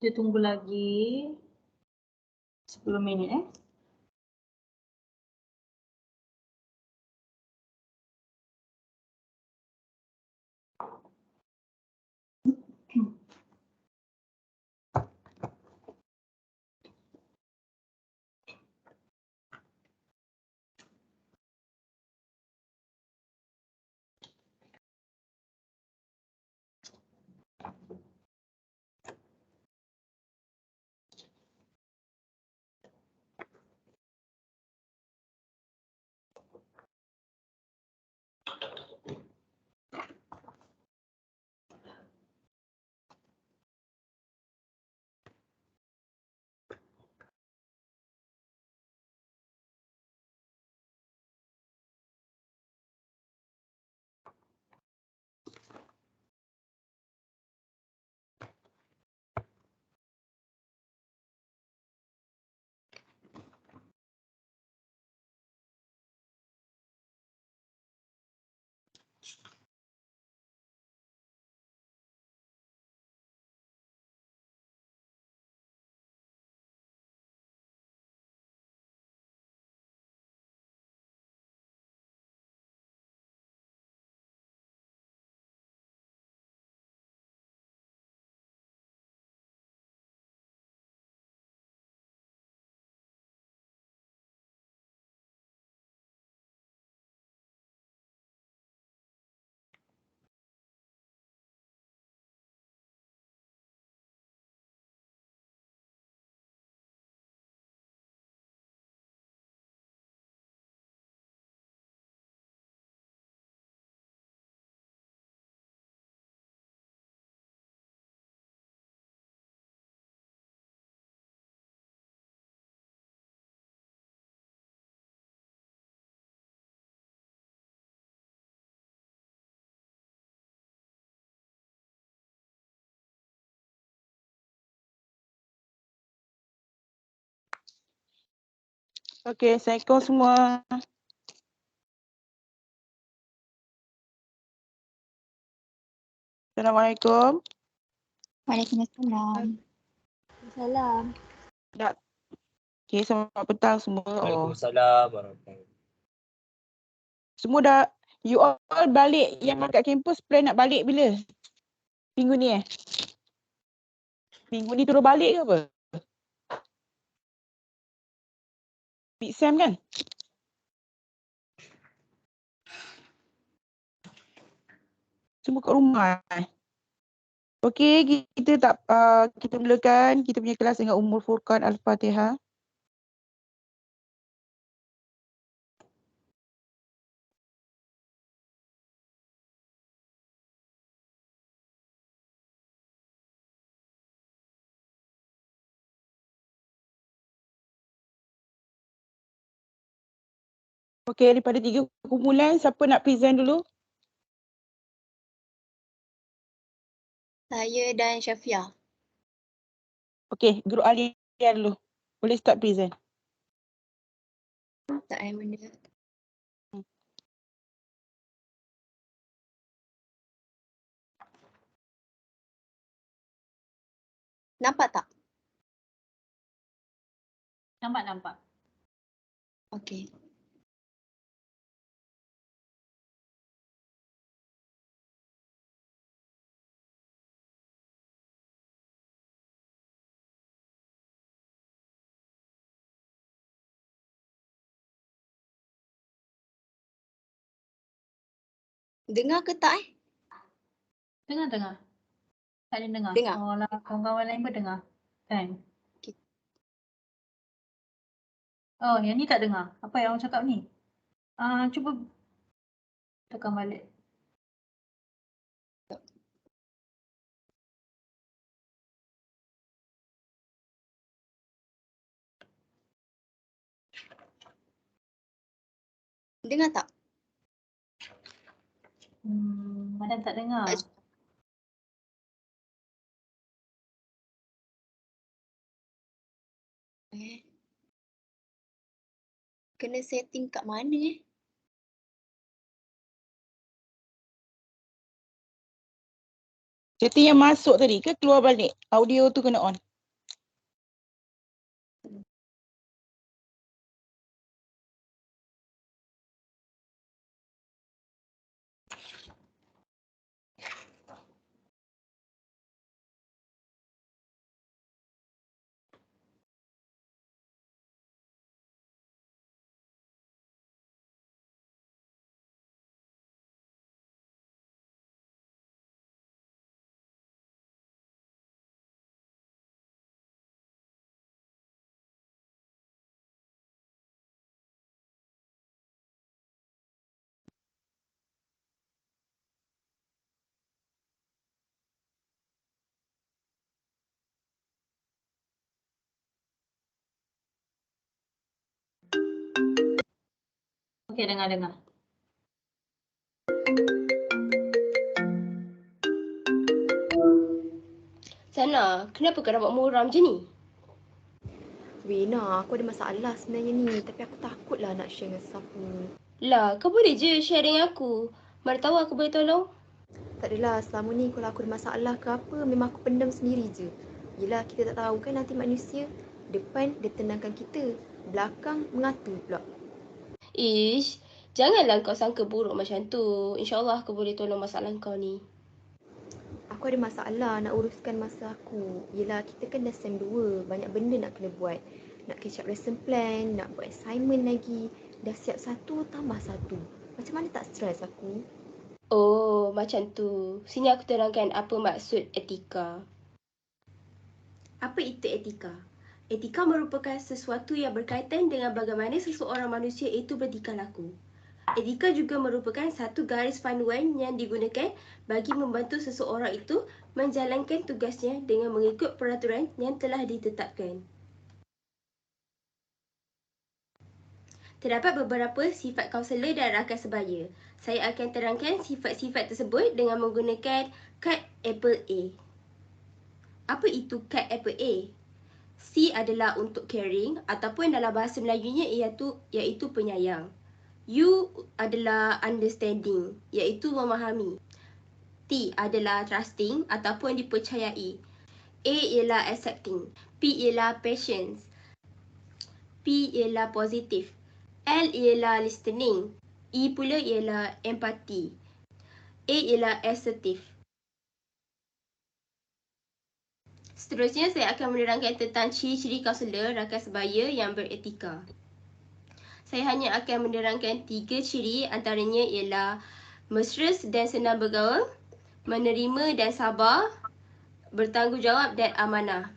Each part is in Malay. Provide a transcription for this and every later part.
Kita tunggu lagi 10 minit Okey, Assalamualaikum semua. Assalamualaikum. Waalaikumsalam. Salam. Dah. Okey, selamat petang semua. Waalaikumsalam warahmatullahi. Semua dah, you all balik yang kat kampus plan nak balik bila? Minggu ni Minggu ni turun balik ke apa? Big Sam kan? Semua kat rumah Okey, kita mulakan kita punya kelas dengan Ummul Furqan Al-Fatihah. Okey, daripada 3 kumpulan, siapa nak present dulu? Saya dan Syafia. Okey, Guru Alia dulu. Boleh start present. Tak benda. Nampak tak? Nampak. Okey. Dengar ke tak Dengar. Tak ada dengar. Dengar. Kawan-kawan lain pun dengar. Kan? Okay. Oh, yang ni tak dengar. Apa yang awak cakap ni? Cuba tekan balik. Dengar tak? Madam tak dengar. Kena setting kat mana Setting yang masuk tadi ke keluar balik? Audio tu kena on. Okey, dengar. Sana, kenapa kau nampak muram je ni? Wina, aku ada masalah sebenarnya ni. Tapi aku takutlah nak share dengan siapa. Lah, kau boleh je share dengan aku. Mana tahu aku boleh tolong. Tak adalah, selama ni kalau aku ada masalah ke apa, memang aku pendam sendiri je. Yelah, kita tak tahu kan nanti manusia. Depan dia tenangkan kita, belakang mengatur pula. Ish, janganlah kau sangka buruk macam tu. InsyaAllah aku boleh tolong masalah kau ni. Aku ada masalah nak uruskan masa aku. Yelah, kita kan dah SEM 2, banyak benda nak kena buat. Nak catch up lesson plan, nak buat assignment lagi. Dah siap satu, tambah satu. Macam mana tak stres aku? Oh, macam tu. Sini aku terangkan apa maksud etika. Apa itu etika? Etika merupakan sesuatu yang berkaitan dengan bagaimana seseorang manusia itu bertingkah laku. Etika juga merupakan satu garis panduan yang digunakan bagi membantu seseorang itu menjalankan tugasnya dengan mengikut peraturan yang telah ditetapkan. Terdapat beberapa sifat kaunselor dan rakan sebaya. Saya akan terangkan sifat-sifat tersebut dengan menggunakan kad Apple A. Apa itu kad Apple A? C adalah untuk caring ataupun dalam bahasa Melayunya iaitu penyayang. U adalah understanding, iaitu memahami. T adalah trusting ataupun dipercayai. A ialah accepting. P ialah patience. P ialah positive. L ialah listening. E pula ialah empathy. A ialah assertive. Seterusnya, saya akan menerangkan tentang ciri-ciri kaunselor rakan sebaya yang beretika. Saya hanya akan menerangkan 3 ciri, antaranya ialah mesra dan senang bergaul, menerima dan sabar, bertanggungjawab dan amanah.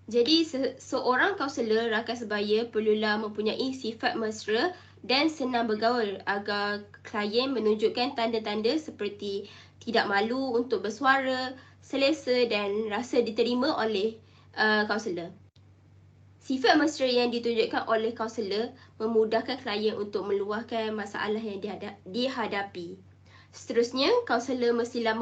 Jadi, seorang kaunselor rakan sebaya perlulah mempunyai sifat mesra dan senang bergaul agar klien menunjukkan tanda-tanda seperti tidak malu untuk bersuara, selesa dan rasa diterima oleh kaunselor. Sifat mesra yang ditunjukkan oleh kaunselor memudahkan klien untuk meluahkan masalah yang dihadapi. Seterusnya, kaunselor mestilah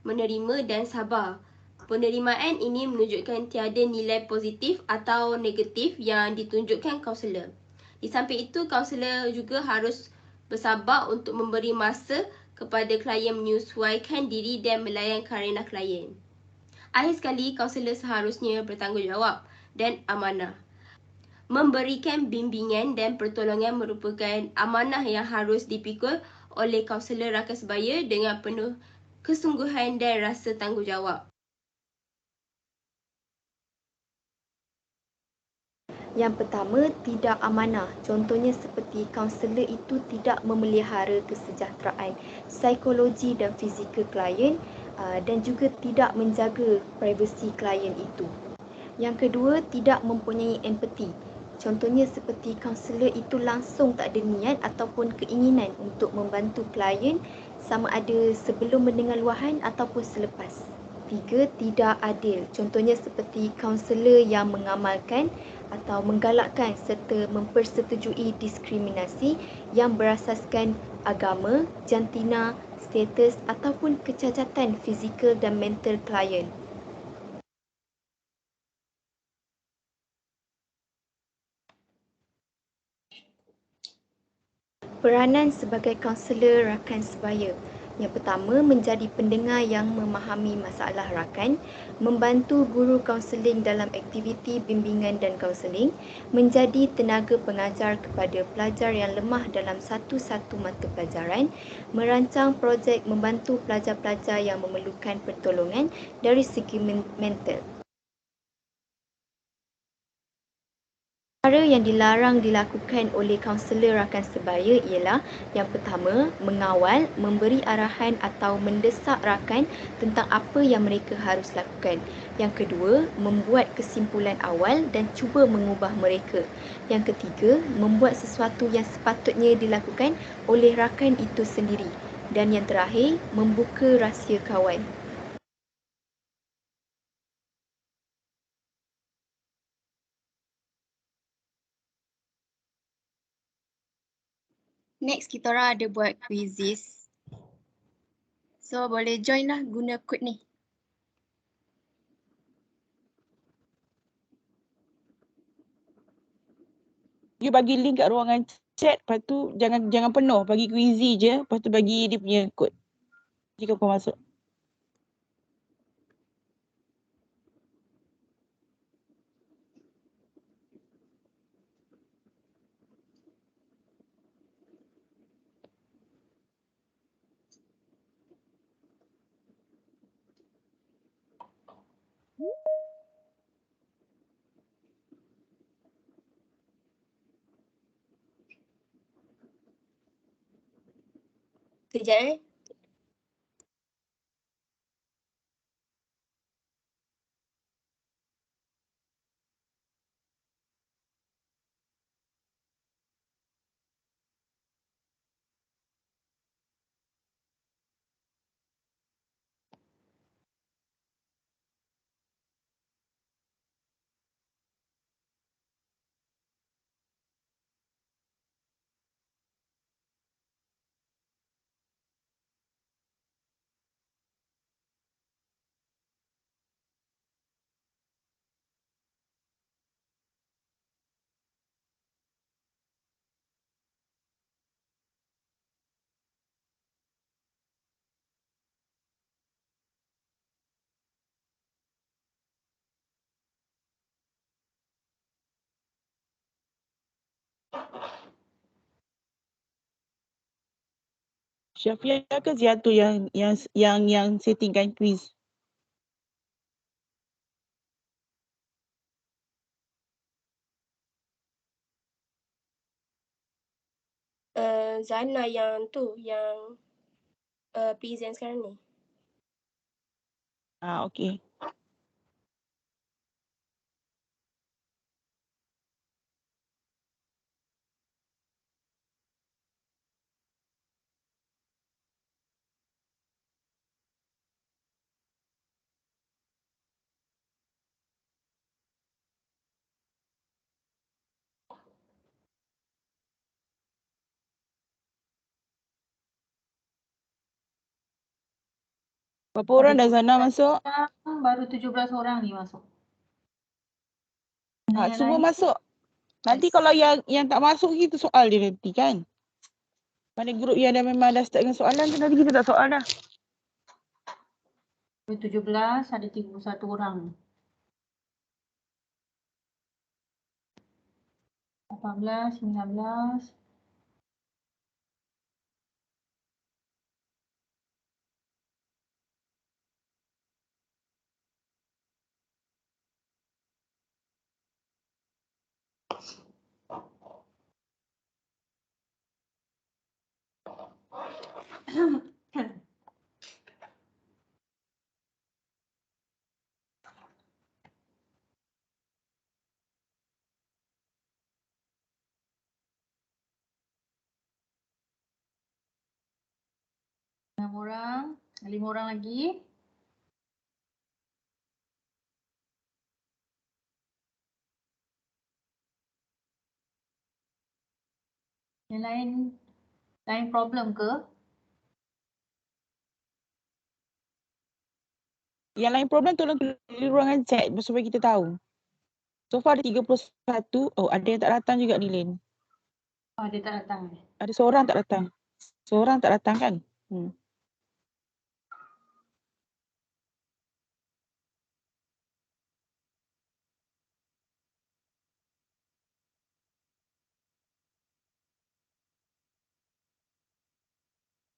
menerima dan sabar. Penerimaan ini menunjukkan tiada nilai positif atau negatif yang ditunjukkan kaunselor. Di samping itu, kaunselor juga harus bersabar untuk memberi masa kepada klien menyesuaikan diri dan melayan karena klien. Akhir sekali, kaunselor seharusnya bertanggungjawab dan amanah. Memberikan bimbingan dan pertolongan merupakan amanah yang harus dipikul oleh kaunselor rakan sebaya dengan penuh kesungguhan dan rasa tanggungjawab. Yang pertama, tidak amanah. Contohnya seperti kaunselor itu tidak memelihara kesejahteraan psikologi dan fizikal klien dan juga tidak menjaga privasi klien itu. Yang kedua, tidak mempunyai empati. Contohnya seperti kaunselor itu langsung tak ada niat ataupun keinginan untuk membantu klien sama ada sebelum mendengar luahan ataupun selepas. 3. Tidak adil. Contohnya seperti kaunselor yang mengamalkan atau menggalakkan serta mempersetujui diskriminasi yang berasaskan agama, jantina, status ataupun kecacatan fizikal dan mental klien. Peranan sebagai kaunselor rakan sebaya. Yang pertama, menjadi pendengar yang memahami masalah rakan, membantu guru kaunseling dalam aktiviti bimbingan dan kaunseling, menjadi tenaga pengajar kepada pelajar yang lemah dalam satu-satu mata pelajaran, merancang projek membantu pelajar-pelajar yang memerlukan pertolongan dari segi mental. Perkara yang dilarang dilakukan oleh kaunselor rakan sebaya ialah yang pertama, mengawal, memberi arahan atau mendesak rakan tentang apa yang mereka harus lakukan. Yang kedua, membuat kesimpulan awal dan cuba mengubah mereka. Yang ketiga, membuat sesuatu yang sepatutnya dilakukan oleh rakan itu sendiri. Dan yang terakhir, membuka rahsia kawan. Next kita orang ada buat quizzes. So boleh join lah guna kod ni. You bagi link kat ruangan chat, lepas tu jangan penuh, bagi quizzy je, lepas tu bagi dia punya kod. Jika kau masuk. Sekejap Syafiah ke Zia tu yang settingkan quiz? Zana yang tu, yang present sekarang ni. Okey. Berapa orang dah Zana masuk? Baru 17 orang ni masuk. Yang Semua lain? masuk. Nanti kalau yang tak masuk kita soal dia nanti kan. Mana grup yang memang dah start dengan soalan tu nanti kita tak soal dah. Baru 17, ada 31 orang. 18, 19. Enam orang, 5 orang lagi. Yang lain problem ke? Yang lain problem tolong tulis di ruangan chat supaya kita tahu. So far ada 31. Oh, ada yang tak datang juga ni Lin. Dia tak datang. Ada seorang tak datang. Seorang tak datang kan?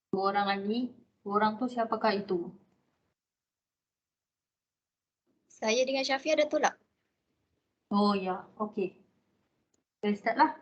2 orang lagi. 2 orang tu siapakah itu? Saya dengan Syafiah dah tolak. Oh ya, okey. Kita start lah.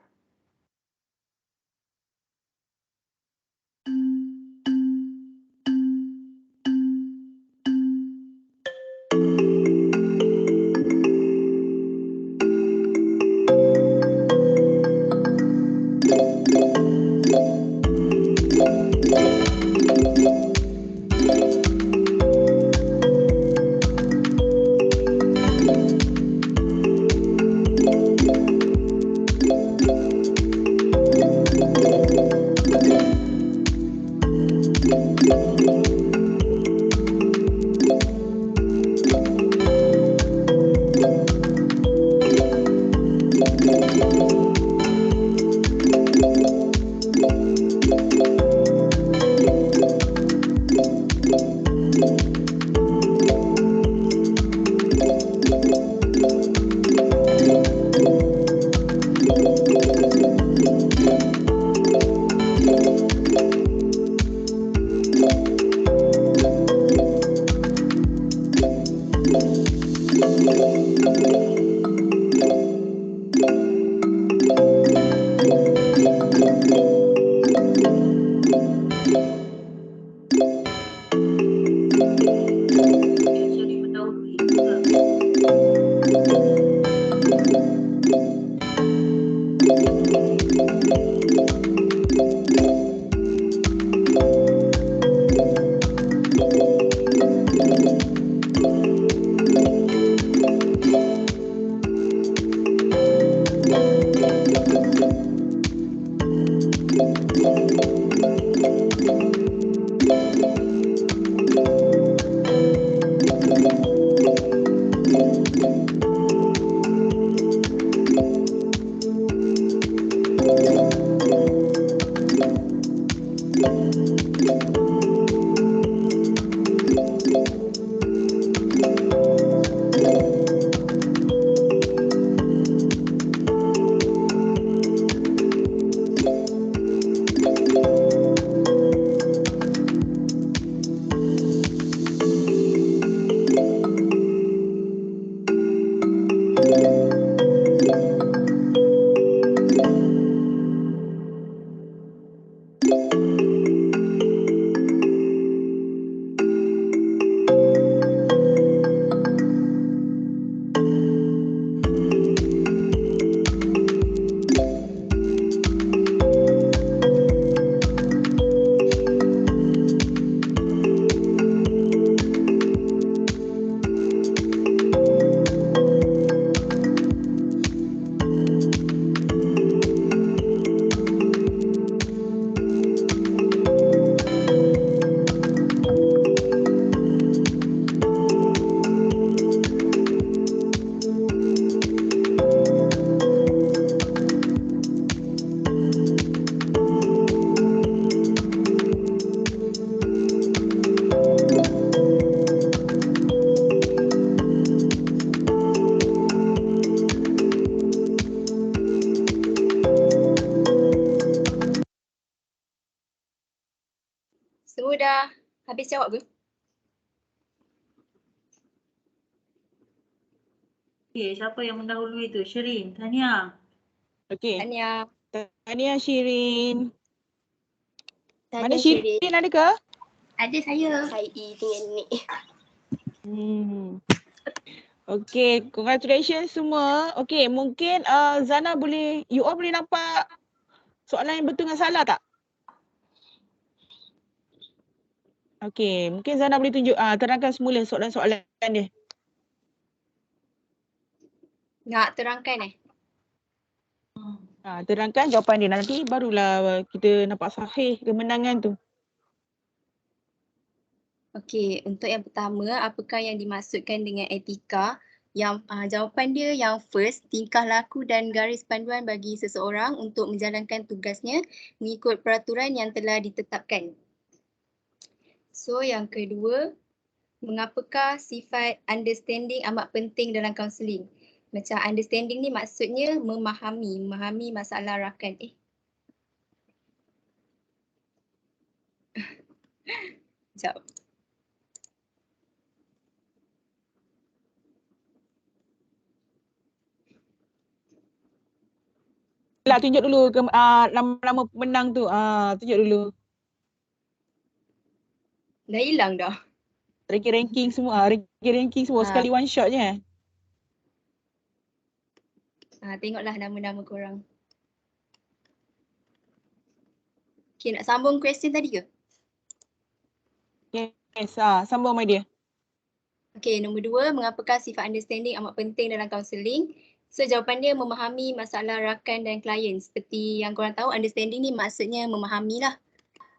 Okey, siapa yang mendahului tu? Shirin, Tania. Okey. Tahniah. Tahniah Shirin. Mana Tahniah Shirin? Shirin. Ada ke? Ada saya. Saya dengan Nik. Okay, congratulations semua. Okay, mungkin Zana boleh, you all boleh nampak soalan yang betul dengan salah tak? Okay, mungkin Zana boleh tunjuk, terangkan semula soalan-soalan dia. Nak terangkan Terangkan jawapan dia, nanti barulah kita nampak sahih kemenangan tu. Okey, untuk yang pertama, apakah yang dimaksudkan dengan etika? Yang jawapan dia yang first, tingkah laku dan garis panduan bagi seseorang untuk menjalankan tugasnya mengikut peraturan yang telah ditetapkan. So yang kedua, mengapakah sifat understanding amat penting dalam kaunseling? Macam understanding ni maksudnya memahami masalah rakan. Sekejap. Lah, tunjuk dulu nama-nama pemenang tu. Tunjuk dulu. Dah hilang dah. Ranking semua. Ranking semua. Sekali one shot je. Tengoklah nama-nama korang. Okay, nak sambung question tadi ke? Yes, sambung sama dia. Okay, nombor 2, mengapakah sifat understanding amat penting dalam kaunseling? So jawapan dia memahami masalah rakan dan klien. Seperti yang korang tahu, understanding ni maksudnya memahami lah.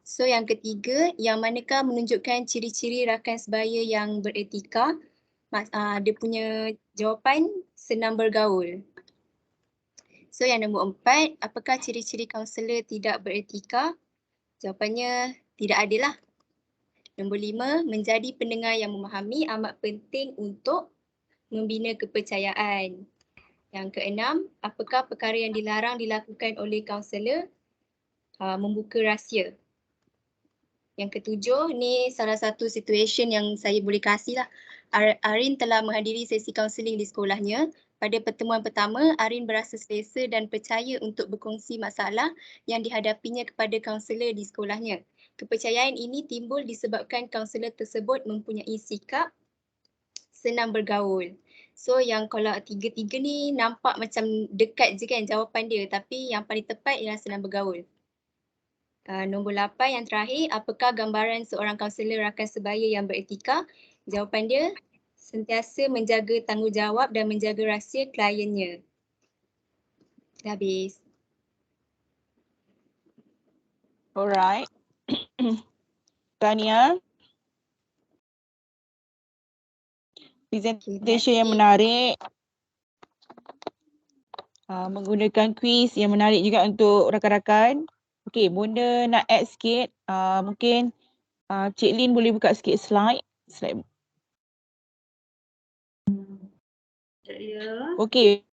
So yang ketiga, yang manakah menunjukkan ciri-ciri rakan sebaya yang beretika? Dia punya jawapan senang bergaul. So yang nombor 4, apakah ciri-ciri kaunselor tidak beretika? Jawapannya tidak ada lah. Nombor 5, menjadi pendengar yang memahami amat penting untuk membina kepercayaan. Yang keenam, apakah perkara yang dilarang dilakukan oleh kaunselor? Membuka rahsia. Yang ketujuh, ni salah satu situation yang saya boleh kasih lah. Arin telah menghadiri sesi kaunseling di sekolahnya. Pada pertemuan pertama, Arin berasa selesa dan percaya untuk berkongsi masalah yang dihadapinya kepada kaunselor di sekolahnya. Kepercayaan ini timbul disebabkan kaunselor tersebut mempunyai sikap senang bergaul. So yang kalau tiga-tiga ni nampak macam dekat je kan jawapan dia, tapi yang paling tepat ialah senang bergaul. Nombor 8 yang terakhir, apakah gambaran seorang kaunselor rakan sebaya yang beretika? Jawapan dia, sentiasa menjaga tanggungjawab dan menjaga rahsia kliennya. Dah habis. Alright. Tania. Presentation yang menarik. Menggunakan quiz yang menarik juga untuk rakan-rakan. Okey, Bonda nak add sikit. Mungkin Cik Lin boleh buka sikit slide. Okey,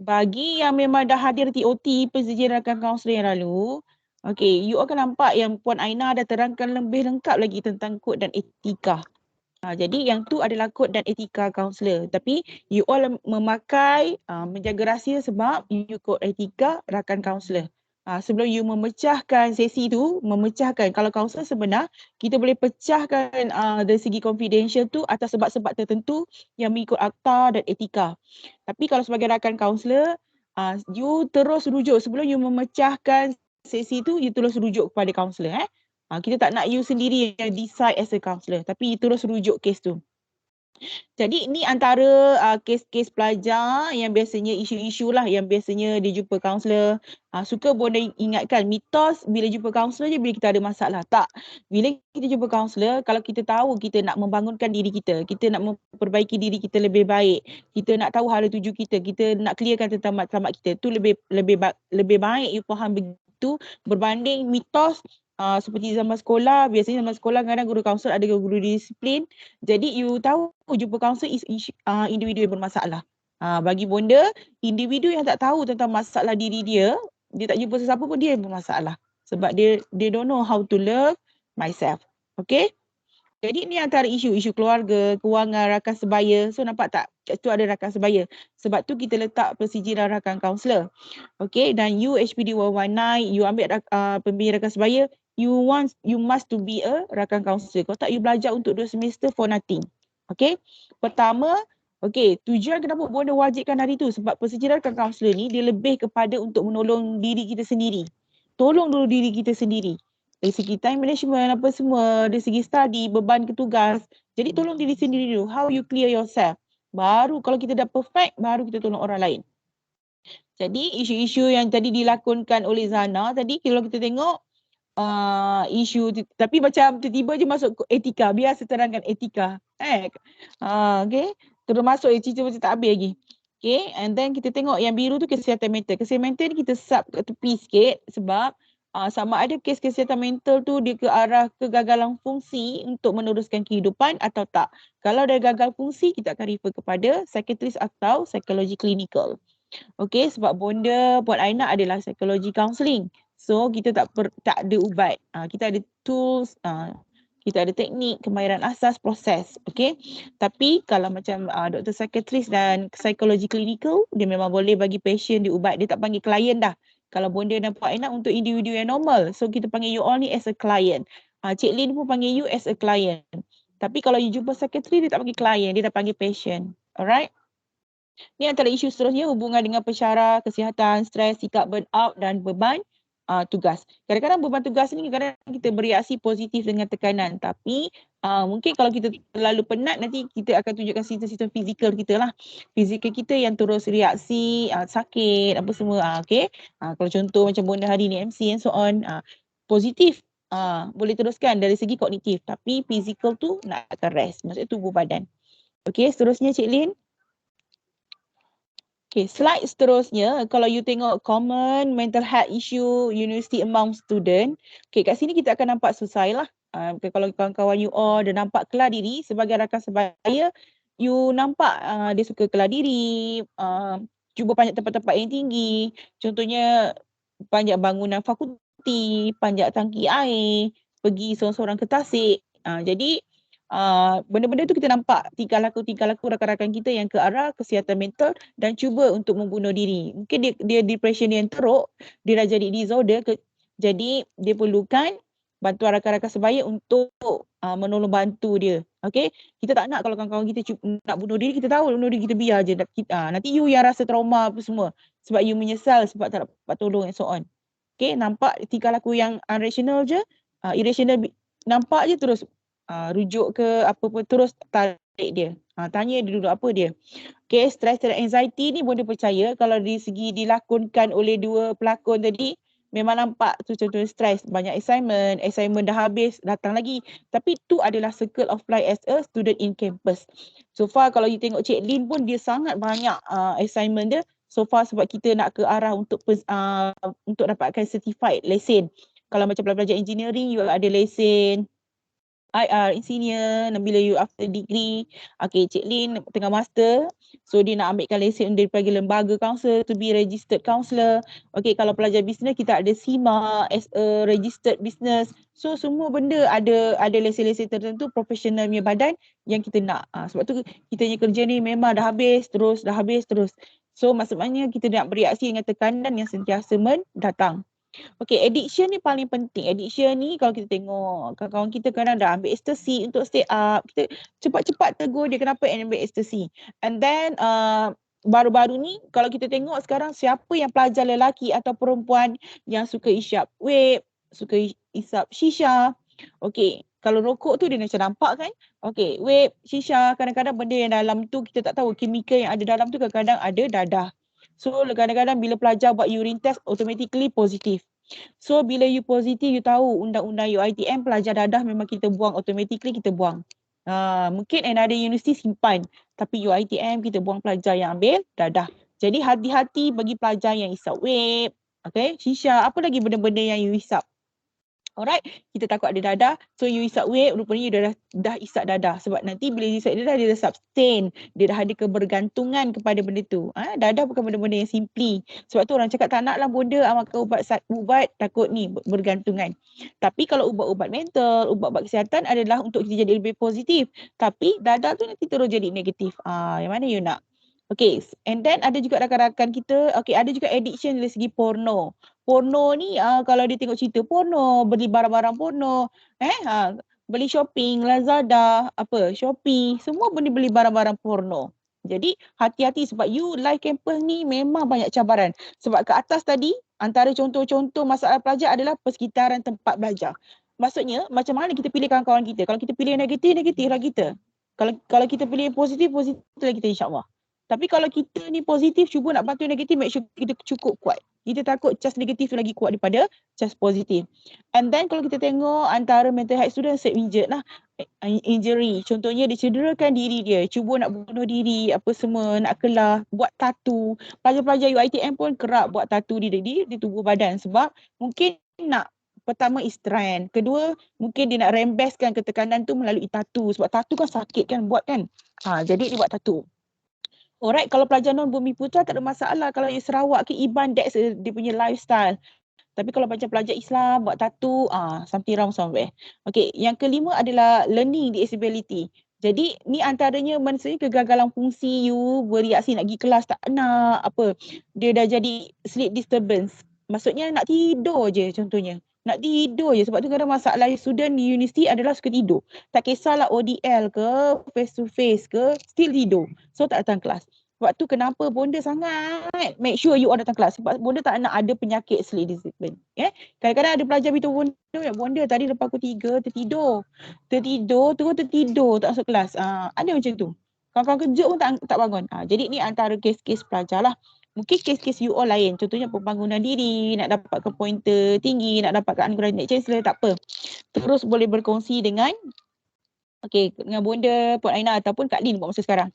bagi yang memang dah hadir TOT persetujuan rakan kaunseling yang lalu, okey, you akan nampak yang Puan Aina dah terangkan lebih lengkap lagi tentang kod dan etika. Jadi yang tu adalah kod dan etika kaunselor. Tapi you all memakai menjaga rahsia sebab you kod etika rakan kaunselor. Sebelum you memecahkan sesi tu, kalau kaunselor sebenar, kita boleh pecahkan dari segi confidential tu atas sebab-sebab tertentu yang mengikut akta dan etika. Tapi kalau sebagai rakan kaunselor, you terus rujuk sebelum you memecahkan sesi tu, you terus rujuk kepada kaunselor. Kita tak nak you sendiri yang decide as a counselor, tapi you terus rujuk kes tu. Jadi ni antara kes-kes pelajar yang biasanya isu-isu lah yang biasanya dia jumpa kaunselor. Suka Bonda ingatkan mitos bila jumpa kaunselor je bila kita ada masalah. Tak. Bila kita jumpa kaunselor, kalau kita tahu kita nak membangunkan diri kita nak memperbaiki diri kita lebih baik, kita nak tahu hala tuju kita nak clearkan tentang matlamat kita, tu lebih baik you faham begitu berbanding mitos. Seperti zaman sekolah, biasanya zaman sekolah kadang guru kaunselor ada guru disiplin. Jadi you tahu jumpa kaunselor is individu yang bermasalah. Bagi Bonda, individu yang tak tahu tentang masalah diri dia tak jumpa sesiapa pun dia yang bermasalah. Sebab dia don't know how to love myself. Okay? Jadi ni antara isu keluarga, kewangan, rakan sebaya. So nampak tak? Kat situ ada rakan sebaya. Sebab tu kita letak persijingan rakan kaunselor. Okay, dan you HPD 119, you ambil pembimbing rakan sebaya, you must to be a rakan kaunselor. Kalau tak, you belajar untuk 2 semester for nothing. Okay, pertama, okay, tujuan kenapa bonda wajibkan hari tu? Sebab persijingan rakan kaunselor ni, dia lebih kepada untuk menolong diri kita sendiri. Tolong dulu diri kita sendiri. Dari segi time management apa semua, dari segi study, beban tugas. Jadi tolong diri sendiri dulu. How you clear yourself. Baru kalau kita dah perfect, baru kita tolong orang lain. Jadi isu-isu yang tadi dilakonkan oleh Zana tadi, kalau kita tengok isu, tapi macam tiba-tiba je masuk etika. Biar saya terangkan etika. Okay. Terus masuk cerita macam tak habis lagi. Okay, and then kita tengok yang biru tu kesihatan mental. Kesihatan mental ni kita sub ke tepi sikit sebab sama ada kes kesihatan mental tu dia ke arah kegagalan fungsi untuk meneruskan kehidupan atau tak. Kalau dia gagal fungsi, kita akan refer kepada psikiatris atau psikologi klinikal. Okay, sebab bonda Puan Aina adalah psikologi counselling. So kita tak ada ubat. Kita ada tools, kita ada teknik, kemahiran asas, proses. Okay, tapi kalau macam doktor psikiatris dan psikologi klinikal, dia memang boleh bagi pasien dia ubat. Dia tak panggil klien dah. Kalau bonda dan Puan Aina untuk individu yang normal. So kita panggil you all ni as a client. Cik Lin pun panggil you as a client. Tapi kalau you jumpa psikiatris, dia tak panggil klien, dia dah panggil patient. Alright? Ni antara isu seterusnya hubungan dengan pensyarah, kesihatan, stres, sikap burnout dan beban tugas. Kadang-kadang beban tugas ni kadang kita bereaksi positif dengan tekanan. Tapi mungkin kalau kita terlalu penat nanti kita akan tunjukkan sistem-sistem fizikal kita lah. Fizikal kita yang terus reaksi, sakit, apa semua. Okay. Kalau contoh macam bonda hari ni MC and so on. Positif. Boleh teruskan dari segi kognitif. Tapi fizikal tu nak akan rest. Maksudnya tubuh badan. Okay, seterusnya Cik Lin. Okay, slide seterusnya, kalau you tengok common mental health issue university among student, okay, kat sini kita akan nampak selesai lah. Kalau kawan-kawan you all dah nampak kelar diri sebagai rakan sebaya, you nampak dia suka kelar diri, cuba panjat tempat-tempat yang tinggi, contohnya panjat bangunan fakulti, panjat tangki air, pergi seorang-seorang ke tasik. Jadi benda-benda tu kita nampak tingkah laku rakan-rakan kita yang ke arah kesihatan mental dan cuba untuk membunuh diri. Mungkin dia depression yang teruk, dia dah jadi disorder, jadi dia perlukan bantuan rakan-rakan sebaya untuk menolong bantu dia. Okay, kita tak nak kalau kawan-kawan kita nak bunuh diri, kita tahu bunuh diri, kita biar je. Nanti you yang rasa trauma apa semua sebab you menyesal sebab tak dapat tolong and so on. Okay, nampak tingkah laku yang unrational je, irrational, nampak je terus rujuk ke apa pun terus tarik dia. Tanya dia dulu apa dia. Okay, stress dan anxiety ni bonda percaya kalau dari segi dilakonkan oleh dua pelakon tadi memang nampak tu contoh stres, banyak assignment dah habis, datang lagi. Tapi tu adalah circle of life as a student in campus. So far kalau you tengok Cik Lin pun dia sangat banyak assignment dia. So far sebab kita nak ke arah untuk dapatkan certified lesen. Kalau macam pelajar engineering you ada lesen IR, senior, bila you after degree. Okay, Cik Lin tengah master. So dia nak ambilkan lesen daripada lembaga counsel to be registered counsellor. Okay, kalau pelajar bisnes kita ada SIMA as a registered business. So semua benda ada lesen-lesen tertentu profesional punya badan yang kita nak. Sebab tu kita punya kerja ni memang dah habis terus. So maksudnya kita nak bereaksi dengan tekanan yang sentiasa mendatang. Okay, addiction ni paling penting. Addiction ni kalau kita tengok kawan-kawan kita kadang dah ambil ecstasy untuk stay up. Kita cepat-cepat tegur dia kenapa ambil ecstasy. And then baru-baru ni kalau kita tengok sekarang siapa yang pelajar lelaki atau perempuan yang suka isap vape, suka isap shisha. Okay, kalau rokok tu dia macam nampak kan. Okay, vape, shisha, kadang-kadang benda yang dalam tu kita tak tahu. Kimia yang ada dalam tu kadang-kadang ada dadah. So kadang-kadang bila pelajar buat urine test automatically positif. So bila you positif you tahu undang-undang UiTM pelajar dadah memang kita buang automatically kita buang. Mungkin another university simpan tapi UiTM kita buang pelajar yang ambil dadah. Jadi hati-hati bagi pelajar yang isap vape, okay, shisha, apa lagi benda-benda yang you isap. Alright, kita takut ada dadah. So you isap vape, rupanya you dah isap dadah. Sebab nanti bila you isap dadah, dia dah sustain. Dia dah ada kebergantungan kepada benda tu. Dadah bukan benda-benda yang simply. Sebab tu orang cakap tak naklah bonda makan ubat takut ni bergantungan. Tapi kalau ubat-ubat mental, ubat-ubat kesihatan adalah untuk kita jadi lebih positif. Tapi dadah tu nanti terus jadi negatif. Yang mana you nak? Okay, and then ada juga rakan-rakan kita, ada juga addiction dari segi porno. Porno ni kalau dia tengok cerita porno, beli barang-barang porno, beli shopping, Lazada, Shopee, semua beli barang-barang porno. Jadi hati-hati sebab you live campus ni memang banyak cabaran. Sebab ke atas tadi, antara contoh-contoh masalah pelajar adalah persekitaran tempat belajar. Maksudnya macam mana kita pilih kawan-kawan kita? Kalau kita pilih negatif, negatif lah kita. Kalau kita pilih positif, positif lah kita insyaAllah. Tapi kalau kita ni positif, cuba nak bantu negatif, make sure kita cukup kuat. Kita takut cas negatif tu lagi kuat daripada cas positif. And then kalau kita tengok antara mental health student self-injured lah. Injury. Contohnya dia cederakan diri dia. Cuba nak bunuh diri, apa semua, nak kelah, buat tattoo. Pelajar-pelajar UiTM pun kerap buat tattoo di tubuh badan. Sebab mungkin nak, pertama is trend. Kedua, mungkin dia nak rembeskan ketekanan tu melalui tattoo. Sebab tattoo kan sakit kan buat kan. Jadi dia buat tattoo. Alright, kalau pelajar non-Bumi Putra tak ada masalah. Kalau di Sarawak ke Iban, that's dia punya lifestyle. Tapi kalau pelajar Islam buat tattoo, something wrong somewhere. Okay, yang kelima adalah learning disability. Jadi ni antaranya maksudnya kegagalan fungsi you, bereaksi nak pergi kelas tak nak, dia dah jadi sleep disturbance. Maksudnya nak tidur je contohnya. Nak tidur je sebab tu kadang masalah student di universiti adalah suka tidur. Tak kisahlah ODL ke, face to face ke, still tidur. So tak datang kelas. Sebab tu kenapa bonda sangat make sure you all datang kelas. Sebab bonda tak nak ada penyakit sleep discipline. Kadang-kadang ada pelajar beritahu bonda tadi lepas pukul 3 tertidur, terus tertidur tak masuk kelas. Ada macam tu. Kawan-kawan kejut pun tak bangun. Jadi ni antara kes-kes pelajar lah. Mungkin kes-kes you all lain. Contohnya pembangunan diri, nak dapatkan pointer tinggi, nak dapatkan anugerah Naik Chancellor, tak apa. Terus boleh berkongsi dengan dengan bonda, Puan Aina ataupun Kak Lin buat masa sekarang.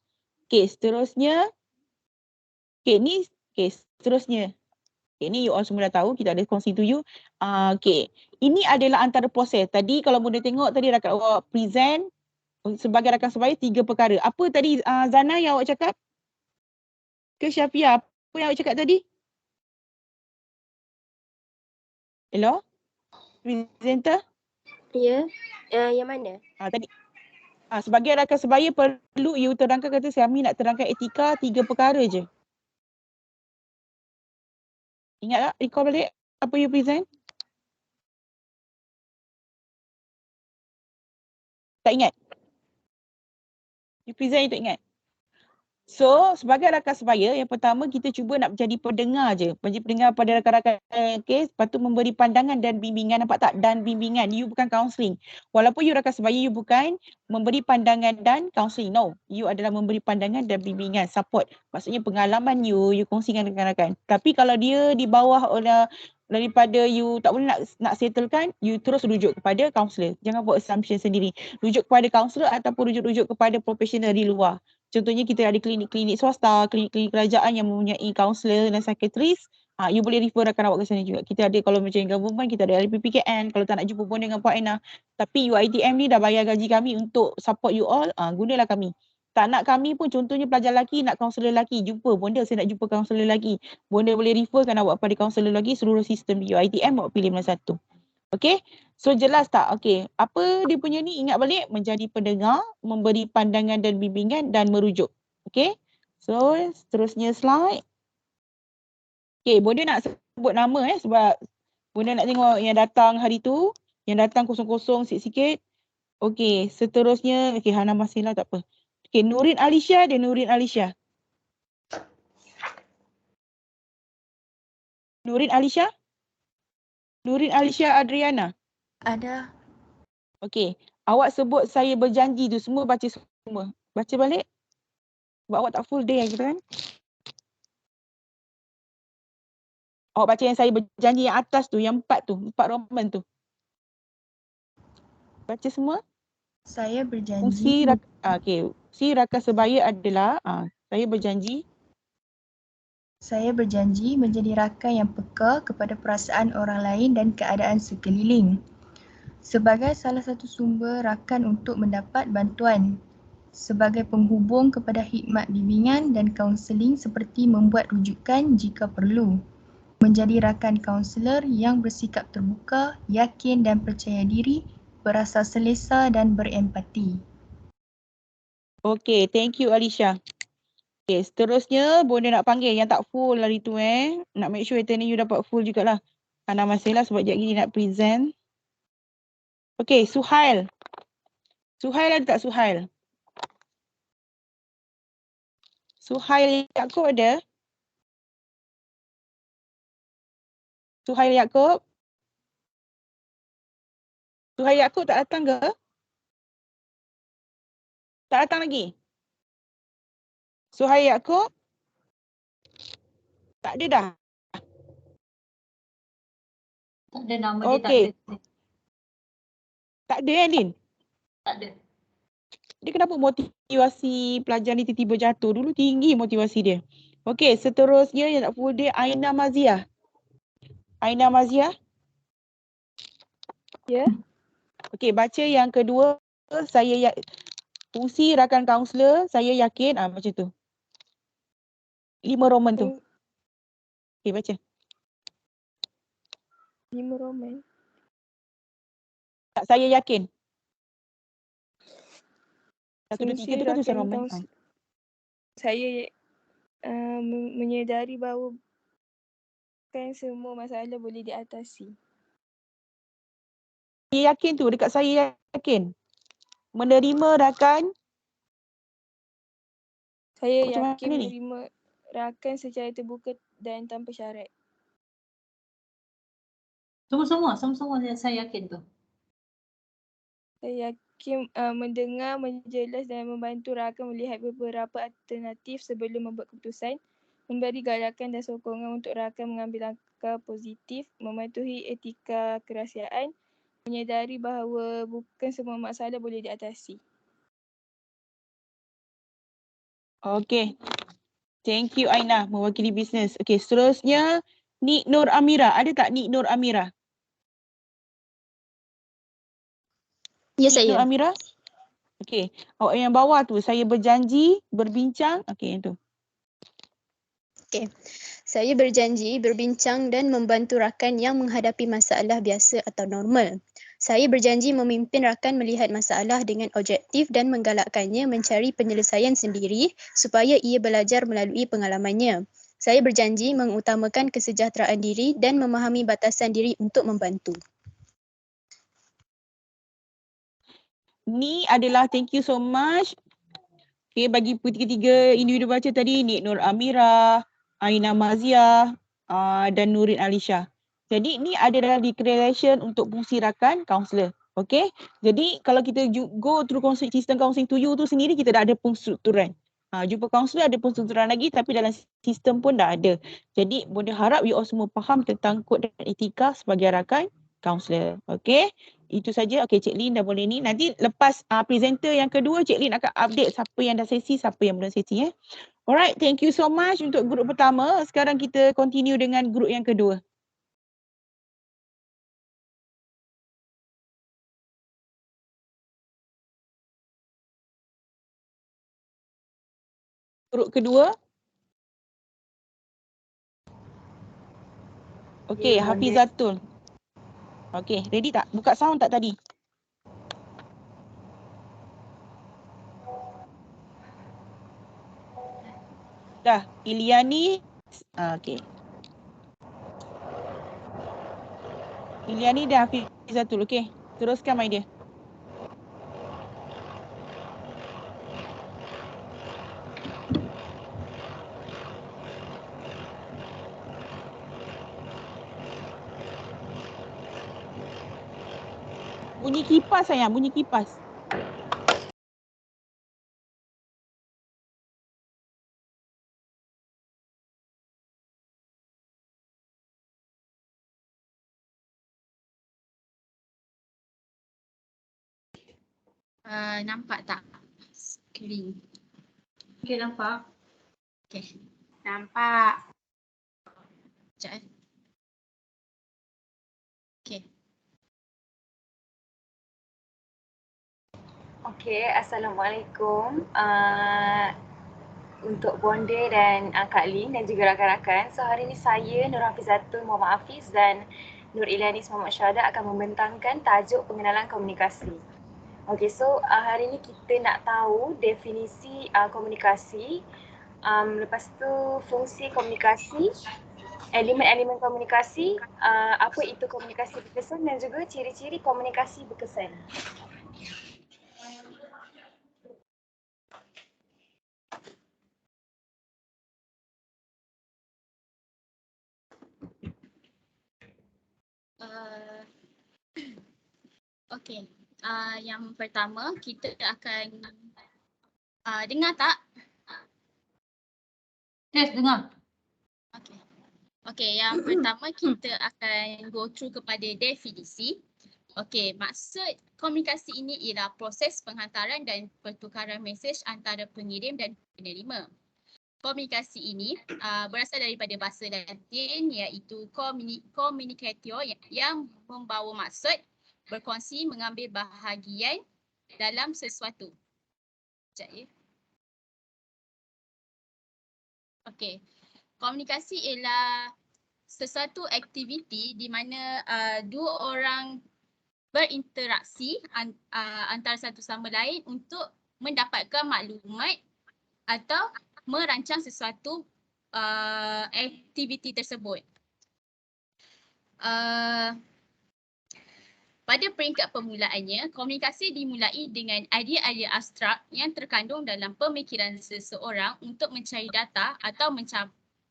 Seterusnya. Ni seterusnya. Ni you all semua dah tahu, kita ada kongsi to you. Ini adalah antara proses. Tadi kalau bonda tengok tadi rakan awak present sebagai rakan sebaya 3 perkara. Apa tadi Zana yang awak cakap? Ke Syafia? Apa yang awak cakap tadi? Hello? Presenter? Ya, yang mana? Tadi. Sebagai rakan sebaya perlu you terangkan, kata Syami nak terangkan etika 3 perkara je. Ingat tak? Recall balik apa you present? Tak ingat? You present you tak ingat? So, sebagai rakan sebaya, yang pertama kita cuba nak menjadi pendengar je. Menjadi pendengar pada rakan-rakan lepas tu memberi pandangan dan bimbingan. Nampak tak? Dan bimbingan. You bukan counselling. Walaupun you rakan sebaya, you bukan memberi pandangan dan counselling. No. You adalah memberi pandangan dan bimbingan. Support. Maksudnya pengalaman you kongsikan dengan rakan-rakan. Tapi kalau dia di bawah daripada you tak boleh nak settlekan, you terus rujuk kepada kaunselor. Jangan buat assumption sendiri. Rujuk kepada kaunselor ataupun rujuk kepada profesional di luar. Contohnya kita ada klinik-klinik swasta, klinik-klinik kerajaan yang mempunyai kaunselor dan psikiatris. You boleh refer rakan awak ke sana juga. Kita ada kalau macam government, kita ada LPPKN. Kalau tak nak jumpa pun dengan Puan Aina. Tapi UiTM ni dah bayar gaji kami untuk support you all. Gunalah kami. Tak nak kami pun contohnya pelajar lelaki, nak kaunselor lelaki. Jumpa bonda, saya nak jumpa kaunselor lelaki. Bonda boleh referkan awak pada kaunselor lelaki seluruh sistem di UiTM. Awak pilih mana satu. Okay, so jelas tak? Okay, apa dia punya ni? Ingat balik, menjadi pendengar, memberi pandangan dan bimbingan dan merujuk. Okay, so seterusnya slide. Okay, bonda nak sebut nama sebab bonda nak tengok yang datang hari tu, yang datang kosong-kosong sikit-sikit. Okay, seterusnya, okay, Hana Masila tak apa. Okay, Nurin Alisha dan Nurin Alisha. Nurin Alisha? Nurin Alisha Adriana? Ada. Okey. Awak sebut saya berjanji tu, semua baca semua. Baca balik. Sebab awak tak full day gitu kan. Awak baca yang saya berjanji yang atas tu, yang 4 tu, 4 Roman tu. Baca semua. Saya berjanji. Fungsi rakan sebaya adalah saya berjanji. Saya berjanji menjadi rakan yang peka kepada perasaan orang lain dan keadaan sekeliling. sebagai salah satu sumber rakan untuk mendapat bantuan, sebagai penghubung kepada khidmat bimbingan dan kaunseling seperti membuat rujukan jika perlu, menjadi rakan kaunselor yang bersikap terbuka, yakin dan percaya diri, berasa selesa dan berempati. Okay, thank you Alisha. Okay, seterusnya boleh nak panggil yang tak full hari tu Nak make sure attending you dapat full jugalah. Ana Masela sebab sekejap lagi nak present. Okay, Suhail. Suhail ada tak Suhail? Suhail Yaakob ada? Suhail Yaakob? Suhail Yaakob tak datang ke? Tak datang lagi? Suhail Yaakob? Tak ada dah? Tak ada nama dia, tak Okey. ada. Tak ada Din? Tak ada. Dia kenapa motivasi pelajar ni tiba-tiba jatuh? Dulu tinggi motivasi dia. Okey, seterusnya yang tak full day Aina Maziah. Aina Maziah? Ya. Okey, baca yang kedua. Fungsi rakan kaunselor, saya yakin. Macam tu. 5 Roman tu. Okey, baca. 5 Roman. Tak, saya yakin. 1, 2, 3 Fungsi tu kan tulisan rakan Roman. kaunselor. Saya menyedari bahawa bukan semua masalah boleh diatasi. Saya yakin tu, dekat saya yakin. Menerima rakan. Saya Macam yakin mana ni? menerima rakan secara terbuka dan tanpa syarat. Semua saya yakin tu. Saya yakin mendengar, menjelas dan membantu rakan melihat beberapa alternatif sebelum membuat keputusan, memberi galakan dan sokongan untuk rakan mengambil langkah positif, mematuhi etika kerahsiaan, menyedari bahawa bukan semua masalah boleh diatasi. Okey. Thank you Aina mewakili bisnes. Okey, seterusnya Nik Nur Amira. Ada tak Nik Nur Amira? Ya, Nik Nur saya. Amira? Okey. Awak yang bawah tu, saya berjanji berbincang. Okey, yang tu. Saya berjanji berbincang dan membantu rakan yang menghadapi masalah biasa atau normal. Saya berjanji memimpin rakan melihat masalah dengan objektif dan menggalakkannya mencari penyelesaian sendiri supaya ia belajar melalui pengalamannya. Saya berjanji mengutamakan kesejahteraan diri dan memahami batasan diri untuk membantu. Ni adalah thank you so much. Okey, bagi ketiga individu baca tadi, Nik Nur Amira, Aina Maziah dan Nurin Alisha. Jadi ni adalah declaration untuk fungsi rakan kaunselor. Okey. Jadi kalau kita go through sistem counselling to you tu sendiri, kita dah ada pengstrukturan. Jumpa kaunselor ada pengstrukturan lagi tapi dalam sistem pun dah ada. Jadi boleh harap you all semua faham tentang kod dan etika sebagai rakan kaunselor. Okey. Itu saja. Okey, Cik Lin dah boleh ni. Nanti lepas presenter yang kedua, Cik Lin akan update siapa yang dah sesi, siapa yang belum sesi. Alright, thank you so much untuk grup pertama. Sekarang kita continue dengan grup yang kedua. Grup kedua. Okey, Hafizatul. Okey, ready tak? Buka sound tak tadi? Dah, Iliani. Okey. Iliani dan Hafizatul. Okey, teruskan my dear. Bunyi kipas sayang, bunyi kipas. Nampak tak skrin? Okey, nampak. Okey. Nampak. Sekejap. Okey. Okey, Assalamualaikum. Untuk Bonda dan Kak Lin dan juga rakan-rakan. So hari ini saya, Nur Hafizatul Muhammad Hafiz dan Nur Ilianis Muhammad Syahada akan membentangkan tajuk pengenalan komunikasi. Okey, so hari ini kita nak tahu definisi komunikasi, lepas tu fungsi komunikasi, elemen-elemen komunikasi, apa itu komunikasi berkesan dan juga ciri-ciri komunikasi berkesan. Okey, yang pertama kita akan dengar tak? Yes, dengar. Okey, yang pertama kita akan go through kepada definisi. Okey, maksud komunikasi ini ialah proses penghantaran dan pertukaran mesej antara pengirim dan penerima. Komunikasi ini berasal daripada bahasa Latin iaitu communicatio yang membawa maksud berkongsi, mengambil bahagian dalam sesuatu. Sekejap ya. Okey, komunikasi ialah sesuatu aktiviti di mana dua orang berinteraksi antara satu sama lain untuk mendapatkan maklumat atau merancang sesuatu aktiviti tersebut. Pada peringkat permulaannya, komunikasi dimulai dengan idea-idea abstrak yang terkandung dalam pemikiran seseorang untuk mencari data atau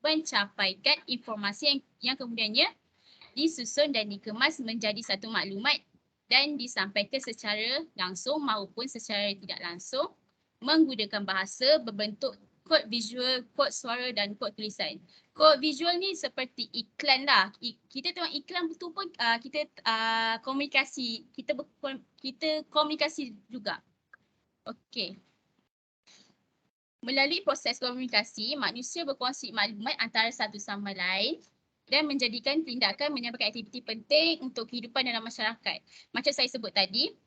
mencapaikan informasi yang kemudiannya disusun dan dikemas menjadi satu maklumat dan disampaikan secara langsung maupun secara tidak langsung menggunakan bahasa berbentuk kod visual, kod suara dan kod tulisan. Kod visual ni seperti iklan lah. Kita tengok iklan tu pun kita komunikasi, kita komunikasi juga. Okey. Melalui proses komunikasi, manusia berkongsi maklumat antara satu sama lain dan menjadikan tindakan menyampaikan aktiviti penting untuk kehidupan dalam masyarakat. Macam saya sebut tadi,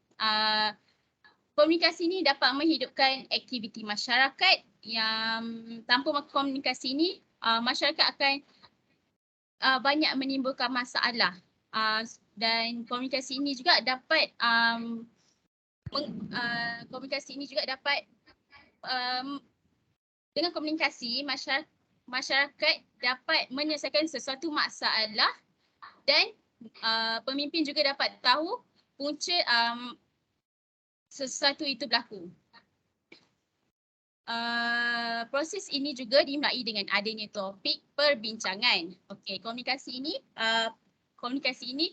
komunikasi ini dapat menghidupkan aktiviti masyarakat yang tanpa komunikasi ini masyarakat akan banyak menimbulkan masalah dan komunikasi ini juga dapat dengan komunikasi masyarakat dapat menyelesaikan sesuatu masalah dan pemimpin juga dapat tahu punca sesuatu itu berlaku. Proses ini juga dimulai dengan adanya topik perbincangan. Okey, komunikasi ini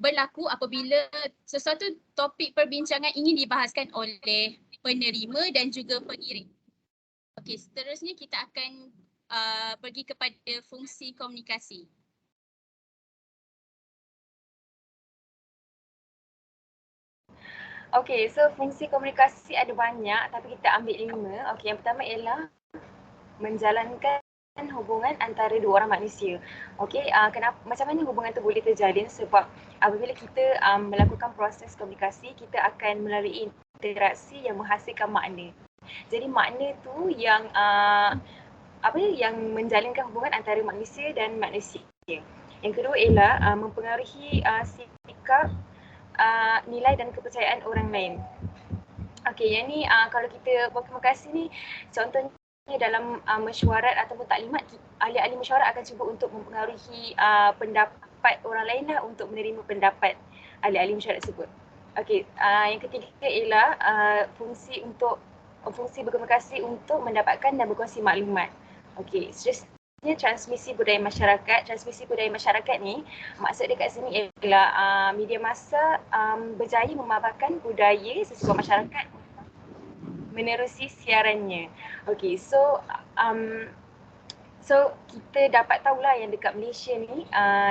berlaku apabila sesuatu topik perbincangan ingin dibahaskan oleh penerima dan juga pengirim. Okey, seterusnya kita akan pergi kepada fungsi komunikasi. Okey, so fungsi komunikasi ada banyak tapi kita ambil 5. Okey, yang pertama ialah menjalankan hubungan antara dua orang manusia. Okey, macam mana hubungan tu boleh terjalin? Sebab apabila kita melakukan proses komunikasi, kita akan melalui interaksi yang menghasilkan makna. Jadi makna tu yang yang menjalinkan hubungan antara manusia dan manusia. Yang kedua ialah mempengaruhi sikap, nilai dan kepercayaan orang lain. Okey, yang ni kalau kita berkomunikasi ni, contohnya dalam mesyuarat ataupun taklimat, ahli-ahli mesyuarat akan cuba untuk mempengaruhi pendapat orang lain lah untuk menerima pendapat ahli-ahli mesyuarat tersebut. Okey, yang ketiga ialah fungsi berkomunikasi untuk mendapatkan dan berkongsi maklumat. Okey, seterusnya transmisi budaya masyarakat. Transmisi budaya masyarakat ni, maksud dia kat sini ialah media massa berjaya memaparkan budaya sesebuah masyarakat menerusi siarannya. Okey, so kita dapat tahulah yang dekat Malaysia ni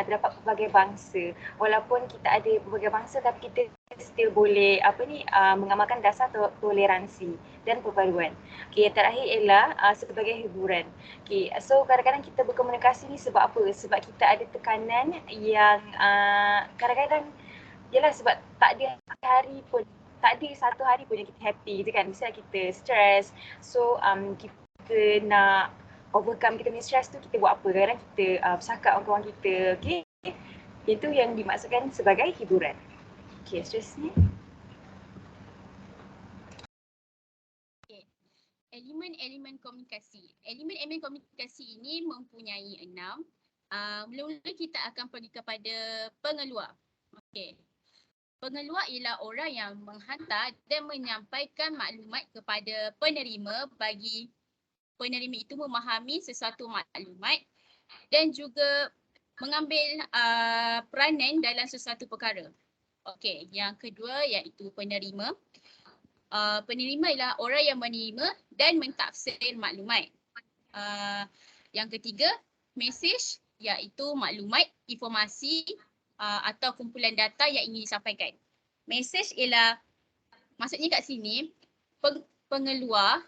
terdapat pelbagai bangsa. Walaupun kita ada pelbagai bangsa tapi kita still boleh mengamalkan dasar toleransi dan perpaduan. Okey, yang terakhir ialah sebagai hiburan. Okey, so kadang-kadang kita berkomunikasi ni sebab apa? Sebab kita ada tekanan yang kadang-kadang ialah sebab tak ada hari pun tak ada satu hari pun yang kita happy je kan. Misalnya kita stress, so kita nak overcome kita punya stress tu, kita buat apa? Kadang kita bercakap dengan kawan kita, okay? Itu yang dimaksudkan sebagai hiburan. Okay, seterusnya. Elemen-elemen komunikasi. Elemen-elemen komunikasi ini mempunyai 6. Mula-mula kita akan pergi kepada pengeluar. Okey. Pengeluar ialah orang yang menghantar dan menyampaikan maklumat kepada penerima bagi penerima itu memahami sesuatu maklumat dan juga mengambil peranan dalam sesuatu perkara. Okey, yang kedua iaitu penerima. Penerima ialah orang yang menerima dan mentafsir maklumat. Yang ketiga, message iaitu maklumat, informasi atau kumpulan data yang ingin disampaikan. Message ialah, maksudnya kat sini, pengeluar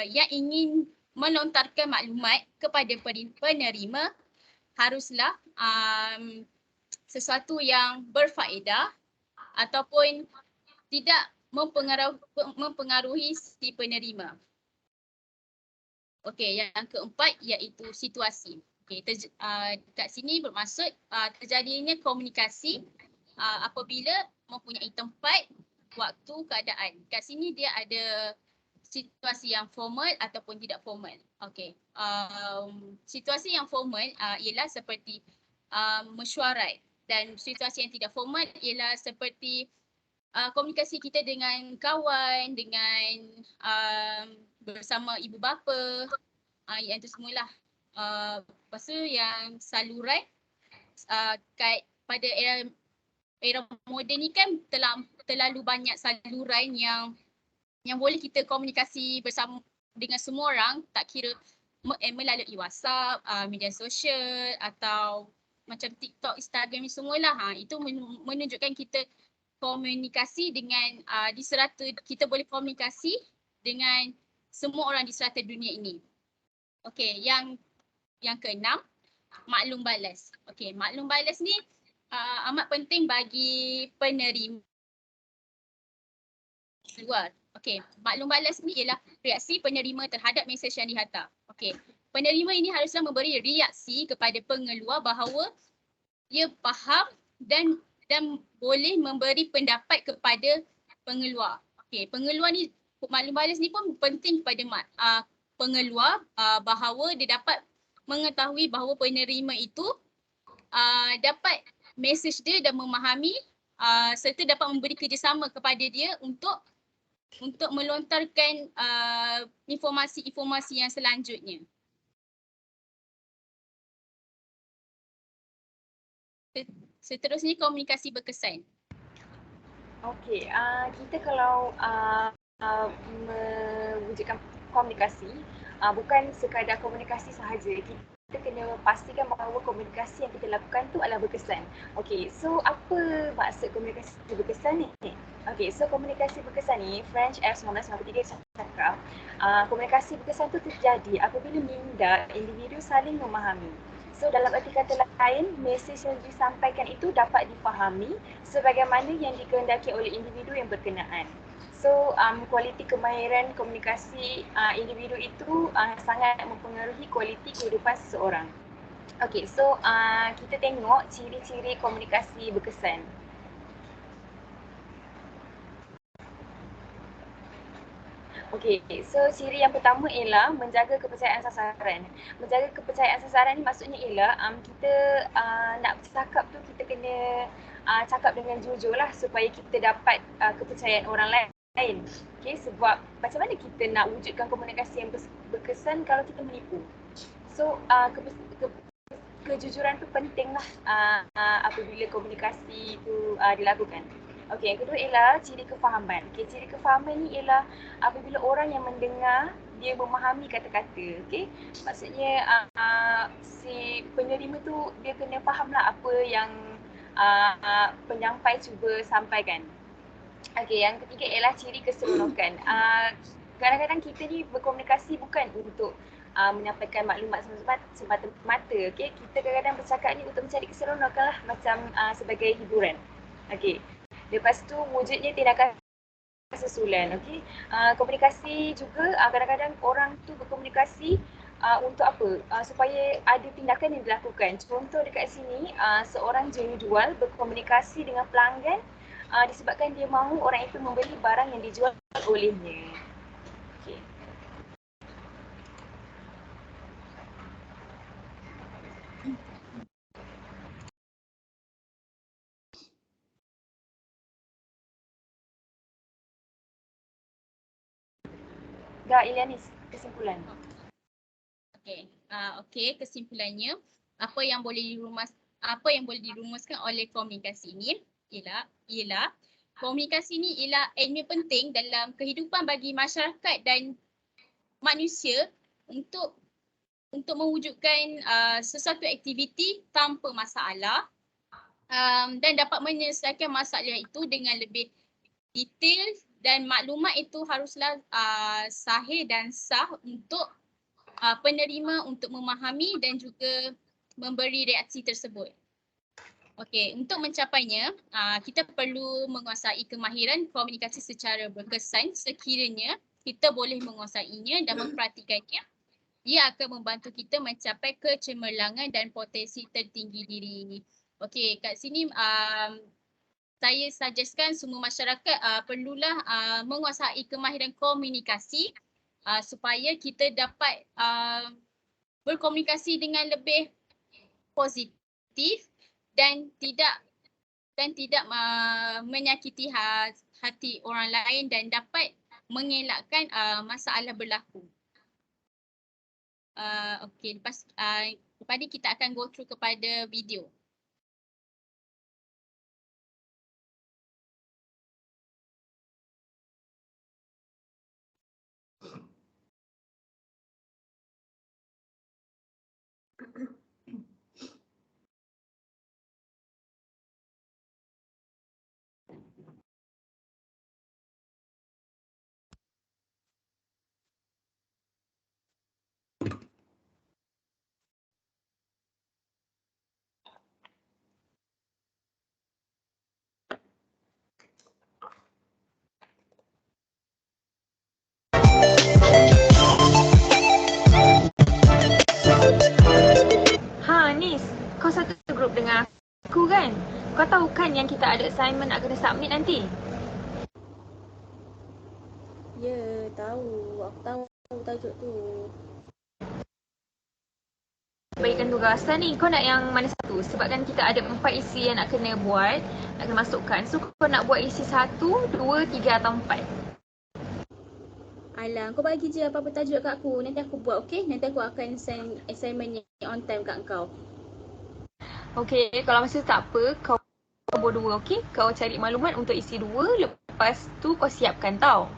yang ingin melontarkan maklumat kepada penerima haruslah sesuatu yang berfaedah ataupun tidak mempengaruhi si penerima. Okey, yang keempat iaitu situasi. Okey, kat sini bermaksud terjadinya komunikasi apabila mempunyai tempat, waktu, keadaan. Kat sini dia ada situasi yang formal ataupun tidak formal. Okey, situasi yang formal ialah seperti mesyuarat, dan situasi yang tidak formal ialah seperti komunikasi kita dengan kawan, dengan bersama ibu bapa, yang itu semualah. Lepas tu yang saluran pada era moden ni kan terlalu banyak saluran yang boleh kita komunikasi bersama dengan semua orang, tak kira melalui WhatsApp, media sosial atau macam TikTok, Instagram ni semualah. Itu menunjukkan kita komunikasi dengan di serata, kita boleh komunikasi dengan semua orang di serata dunia ini. Okey, yang keenam, maklum balas. Okey, maklum balas ni amat penting bagi penerima luar. Okey, maklum balas ni ialah reaksi penerima terhadap mesej yang dihantar. Okey, penerima ini haruslah memberi reaksi kepada pengeluar bahawa dia faham dan boleh memberi pendapat kepada pengeluar. Okey, pengeluar ni, maklum balas ni pun penting kepada pengeluar bahawa dia dapat mengetahui bahawa penerima itu dapat mesej dia dan memahami serta dapat memberi kerjasama kepada dia untuk melontarkan informasi-informasi yang selanjutnya. Seterusnya komunikasi berkesan. Okey, kita kalau mewujudkan komunikasi, bukan sekadar komunikasi sahaja. Kita kena pastikan bahawa komunikasi yang kita lakukan tu adalah berkesan. Okey, so apa maksud komunikasi berkesan ni? Okey, so komunikasi berkesan ni, French F 1993 cakap, komunikasi berkesan tu terjadi apabila minda individu saling memahami. So dalam erti kata lain, mesej yang disampaikan itu dapat difahami sebagaimana yang dikehendaki oleh individu yang berkenaan. So kualiti kemahiran komunikasi individu itu sangat mempengaruhi kualiti kehidupan seseorang. Okey, so kita tengok ciri-ciri komunikasi berkesan. Okey, so ciri yang pertama ialah menjaga kepercayaan sasaran. Menjaga kepercayaan sasaran ni maksudnya ialah kita nak bercakap tu kita kena cakap dengan jujur lah supaya kita dapat kepercayaan orang lain. Okey, sebab macam mana kita nak wujudkan komunikasi yang berkesan kalau kita menipu. So kejujuran tu penting lah apabila komunikasi tu dilakukan. Okey, yang kedua ialah ciri kefahaman. Okey, ciri kefahaman ni ialah apabila orang yang mendengar dia memahami kata-kata. Okey, maksudnya si penerima tu dia kena fahamlah apa yang penyampai cuba sampaikan. Okey, yang ketiga ialah ciri keseronokan. Kadang-kadang kita ni berkomunikasi bukan untuk menyampaikan maklumat semata-mata. Okey, kita kadang-kadang bercakap ni untuk mencari keseronokan lah, macam sebagai hiburan. Okey. Lepas tu wujudnya tindakan kesusulan. Okey. Komunikasi juga kadang-kadang orang tu berkomunikasi untuk apa? Supaya ada tindakan yang dilakukan. Contoh dekat sini, seorang jual berkomunikasi dengan pelanggan disebabkan dia mahu orang itu membeli barang yang dijual olehnya. Okey. Dah Ilianis, kesimpulan. Okey, kesimpulannya apa yang boleh dirumuskan oleh komunikasi ini ialah komunikasi ini ialah elemen penting dalam kehidupan bagi masyarakat dan manusia untuk mewujudkan sesuatu aktiviti tanpa masalah dan dapat menyelesaikan masalah itu dengan lebih detail, dan maklumat itu haruslah sahih dan sah untuk penerima untuk memahami dan juga memberi reaksi tersebut. Okey, untuk mencapainya, kita perlu menguasai kemahiran komunikasi secara berkesan. Sekiranya kita boleh menguasainya dan mempraktikannya, ia akan membantu kita mencapai kecemerlangan dan potensi tertinggi diri. Okey, kat sini saya suggestkan semua masyarakat perlulah menguasai kemahiran komunikasi supaya kita dapat berkomunikasi dengan lebih positif dan tidak menyakiti hati orang lain dan dapat mengelakkan masalah berlaku. Okey, lepas ni kita akan go through kepada video. Nis, kau satu grup dengan aku kan? Kau tahu kan yang kita ada assignment nak kena submit nanti? Ya, tahu. Aku tahu tajuk tu. Baikkan tugasan ni, kau nak yang mana satu? Sebabkan kita ada 4 isi yang nak kena buat, nak kena masukkan. So kau nak buat isi 1, 2, 3 atau 4? Alah, kau bagi je apa-apa tajuk kat aku. Nanti aku buat, okey? Nanti aku akan send assignment yang on time kat kau. Okey, kalau masih tak apa, kau buat 2, okey? Kau cari maklumat untuk isi 2, lepas tu kau siapkan tau.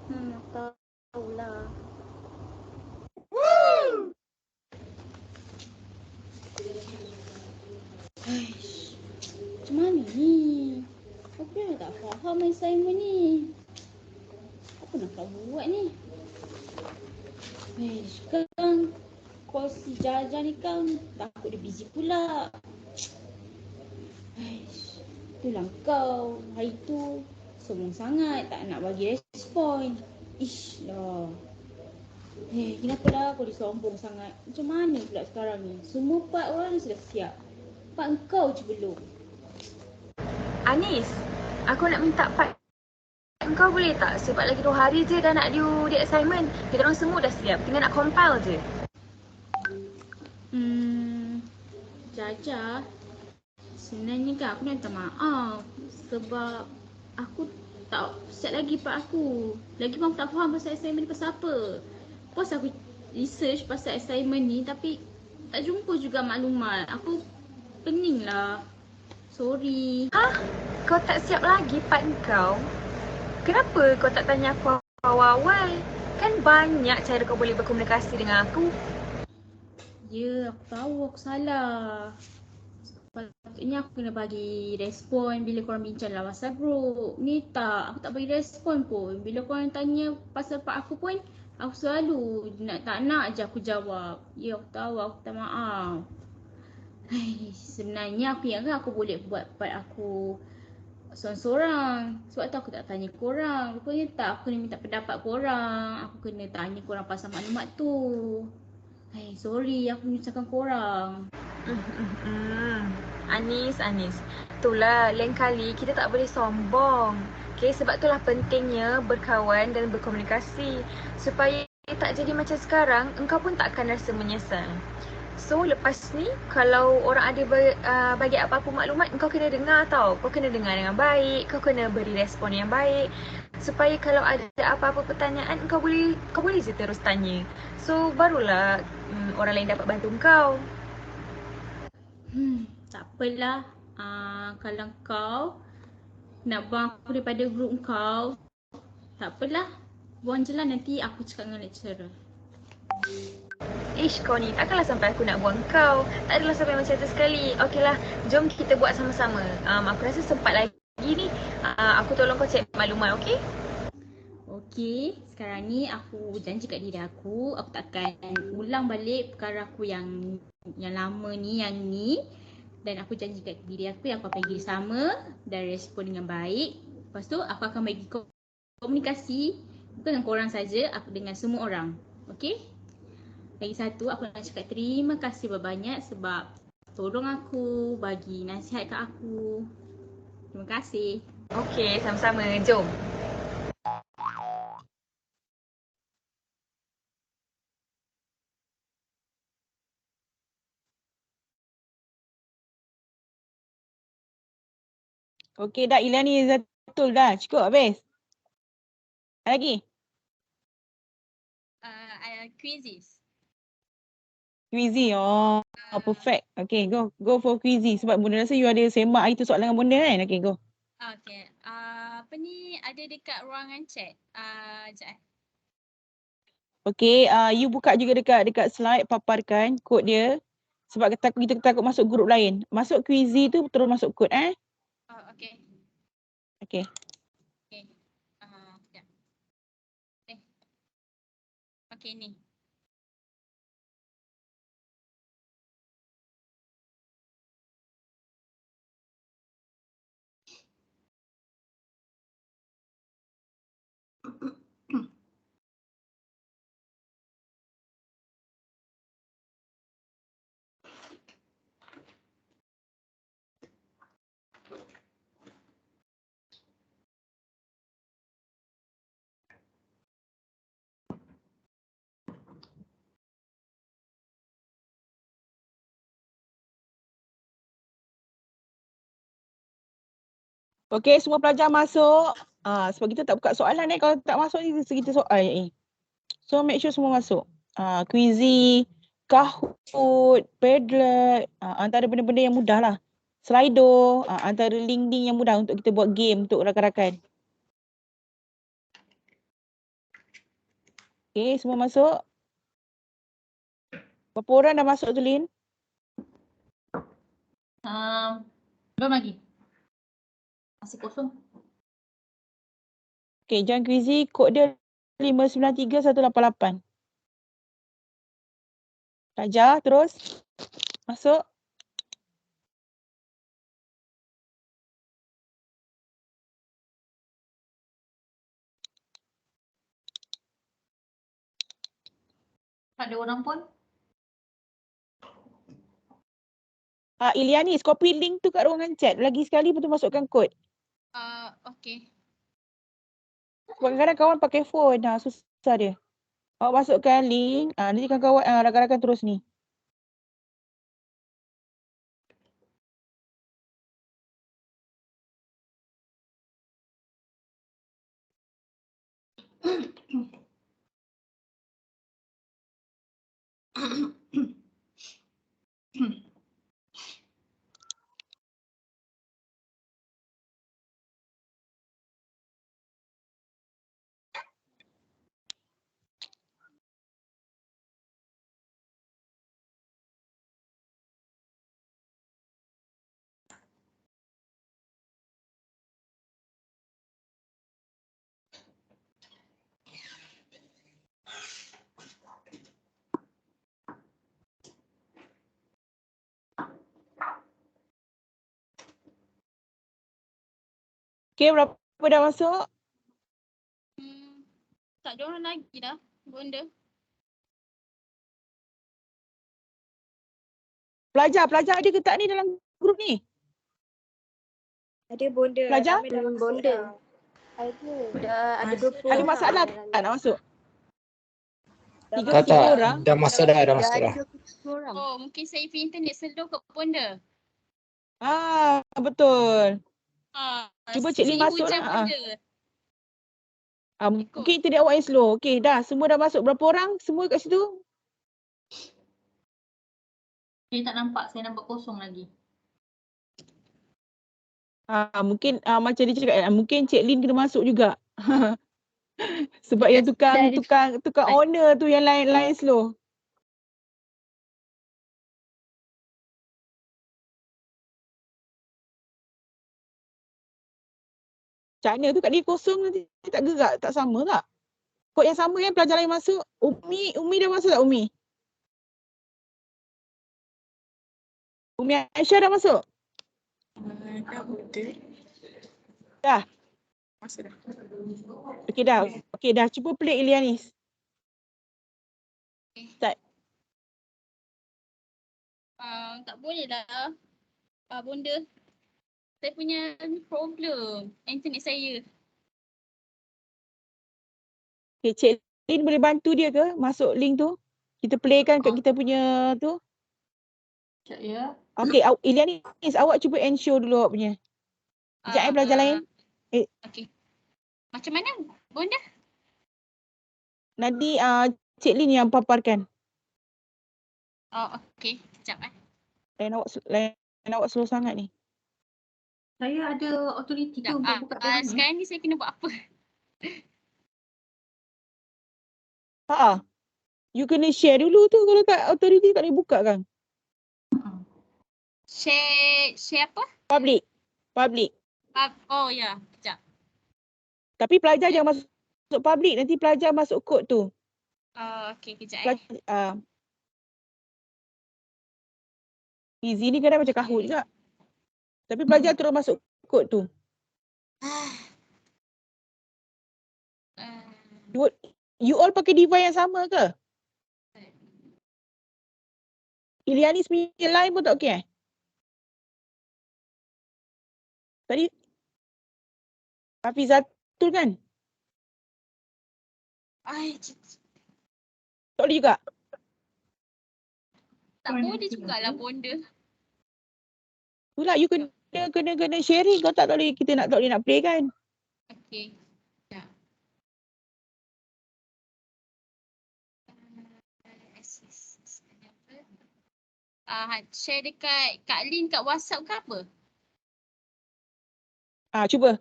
Aku tahulah. Macam mana ni? Aku dah tak faham assignment ni. Apa nak kau buat ni? Sekarang kau si Jaja ni kan takut dia busy pula. Itulah kau. Hari tu sombong sangat, tak nak bagi respon. Ish lah. Kenapa lah kau disombong sangat? Macam mana pula sekarang ni? Semua part orang sudah siap. Part kau je belum. Anis, aku nak minta part kau boleh tak? Sebab lagi 2 hari je dah nak due di assignment. Kita orang semua dah siap, tinggal nak compile je. Jaja, sebenarnya kan aku nak minta maaf sebab aku tak siap lagi part aku. Lagi pun aku tak faham pasal assignment ni pasal apa. Pas aku research pasal assignment ni tapi tak jumpa juga maklumat. Aku pening lah. Sorry. Kau tak siap lagi part kau? Kenapa kau tak tanya aku awal-awal? Kan banyak cara kau boleh berkomunikasi dengan aku. Ya, aku tahu aku salah. Sepatutnya aku kena bagi respon bila korang bincang dalam WhatsApp group. Ni tak, aku tak bagi respon pun. Bila korang tanya pasal part aku pun, aku selalu tak nak je aku jawab. Ya, aku tahu, aku tak maaf. Sebenarnya aku ingatkan aku boleh buat part aku seorang-seorang. Sebab tu aku tak tanya korang. Rupanya tak, aku kena minta pendapat korang. Aku kena tanya korang pasal maklumat tu. Hai, sorry aku menyusahkan korang. Anis. Itulah lain kali kita tak boleh sombong. Okay, sebab itulah pentingnya berkawan dan berkomunikasi. Supaya tak jadi macam sekarang, engkau pun tak akan rasa menyesal. So lepas ni kalau orang ada bagi apa-apa maklumat, engkau kena dengar tau. Kau kena dengar dengan baik, kau kena beri respon yang baik. Supaya kalau ada apa-apa pertanyaan, kau boleh je terus tanya. So barulah orang lain dapat bantu kau. Tak apalah. Kalau kau nak buang aku daripada grup kau, tak apalah. Buang je lah, nanti aku cakap dengan lecturer. Ish, kau ni takkanlah sampai aku nak buang kau. Tak adalah sampai macam tu sekali. Okeylah, jom kita buat sama-sama. Aku rasa sempat lagi ni. Aku tolong kau cek maklumat, okey? Okey, sekarang ni aku janji kat diri aku takkan ulang balik perkara aku yang lama ni, yang ni. Dan aku janji kat diri aku yang aku akan pergi sama dan respon dengan baik. Lepas tu aku akan bagi komunikasi bukan dengan korang saja, aku dengan semua orang. Okey? Lagi satu, aku nak cakap terima kasih banyak sebab tolong aku, bagi nasihat kat aku. Terima kasih. Okey, sama-sama. Jom. Okey dah, Ilani Zatul dah. Cukup habis? Ada lagi? Quizzes. Quizzy. Oh, perfect. Okay, go for Quizzy. Sebab Bunda rasa you ada semak hari tu soalan dengan Bunda kan? Okay, go. Okay. Apa ni ada dekat ruangan chat. Sekejap. Okay, you buka juga dekat slide, paparkan kod dia. Sebab kita takut masuk grup lain. Masuk Quizzy tu terus masuk kod Okay. Okay. Okay. Sekejap. Okay ni. Okay, semua pelajar masuk. Sebab kita tak buka soalan kalau tak masuk ni kita soal ni. So make sure semua masuk. Quizzy, Kahoot, Padlet, antara benda-benda yang mudah lah. Slido, antara link-link yang mudah untuk kita buat game untuk rakan-rakan. Okay, semua masuk. Berapa orang dah masuk tu, Lin? Belum lagi. Masih kosong. Okay, join Quizzy, kod dia 593188. Raja, terus. Masuk. Tak ada orang pun. Ilianis, copy link tu kat ruangan chat. Lagi sekali betul masukkan kod. Okay. Sebab kadang-kadang kawan pakai phone, susah dia. Awak masukkan link, nanti kawan-kawan rakan-rakan terus ni. Okay, berapa dah masuk? Tak ada orang lagi dah, bonda. Pelajar ada ke tak ni dalam grup ni? Ada bonda. Pelajar? Ramai dah masuk Bonda. dah. Ada 20 Ada orang. masalah tak nak masuk? Tak, Tiga orang? dah masuk dah, dah Dah masuk dah. ada 20 orang. Oh, mungkin saya pergi internet slow kat bonda. Betul. Cuba Cik Lin sini masuk hujan lah. bonda. Mungkin internet awak yang slow. Okay, dah. Semua dah masuk. Berapa orang semua kat situ? Saya tak nampak, saya nampak kosong lagi. Mungkin macam dia cakap, mungkin Cik Lin kena masuk juga. Sebab yang tukang owner tu yang lain slow. Macam mana tu kat dia kosong nanti tak gerak, tak sama tak? Kod yang sama kan pelajar lain masuk. Umi dah masuk tak Umi? Umi Aisyah dah masuk? Dah bonda. Dah? Masuk dah. Okey dah. Okey dah. Cuba play Ilianis. Start. Tak boleh lah. Bonda. Saya punya problem. Internet saya. Okay, Cik Lin boleh bantu dia ke masuk link tu? Kita playkan kat kita punya tu. Sekejap ya. Okay, Ilianis awak cuba end show dulu awak punya. Sekejap pelajar lain. Okay. Macam mana bonda? Nanti Cik Lin yang paparkan. Oh, okay. Sekejap Lain awak slow sangat ni. Saya ada authority tu untuk buka program ni. Sekarang ni saya kena buat apa? You kena share dulu tu kalau tak authority tak boleh buka kan? Share apa? Public. Oh ya, sekejap. Tapi pelajar jangan masuk public, nanti pelajar masuk kod tu. Okay, kejap Easy ni kadang macam kahut juga. Tapi pelajar terus masuk kod tu. You all pakai device yang sama ke? Ilianis punya line pun tak okey Tadi Hafizatul kan? Tak boleh juga? Tak boleh jugalah bonda. Itulah you kena sharing. Kau tak boleh, kita tak boleh nak play kan? Okay. Share dekat Kak Lin kat WhatsApp ke apa? Cuba.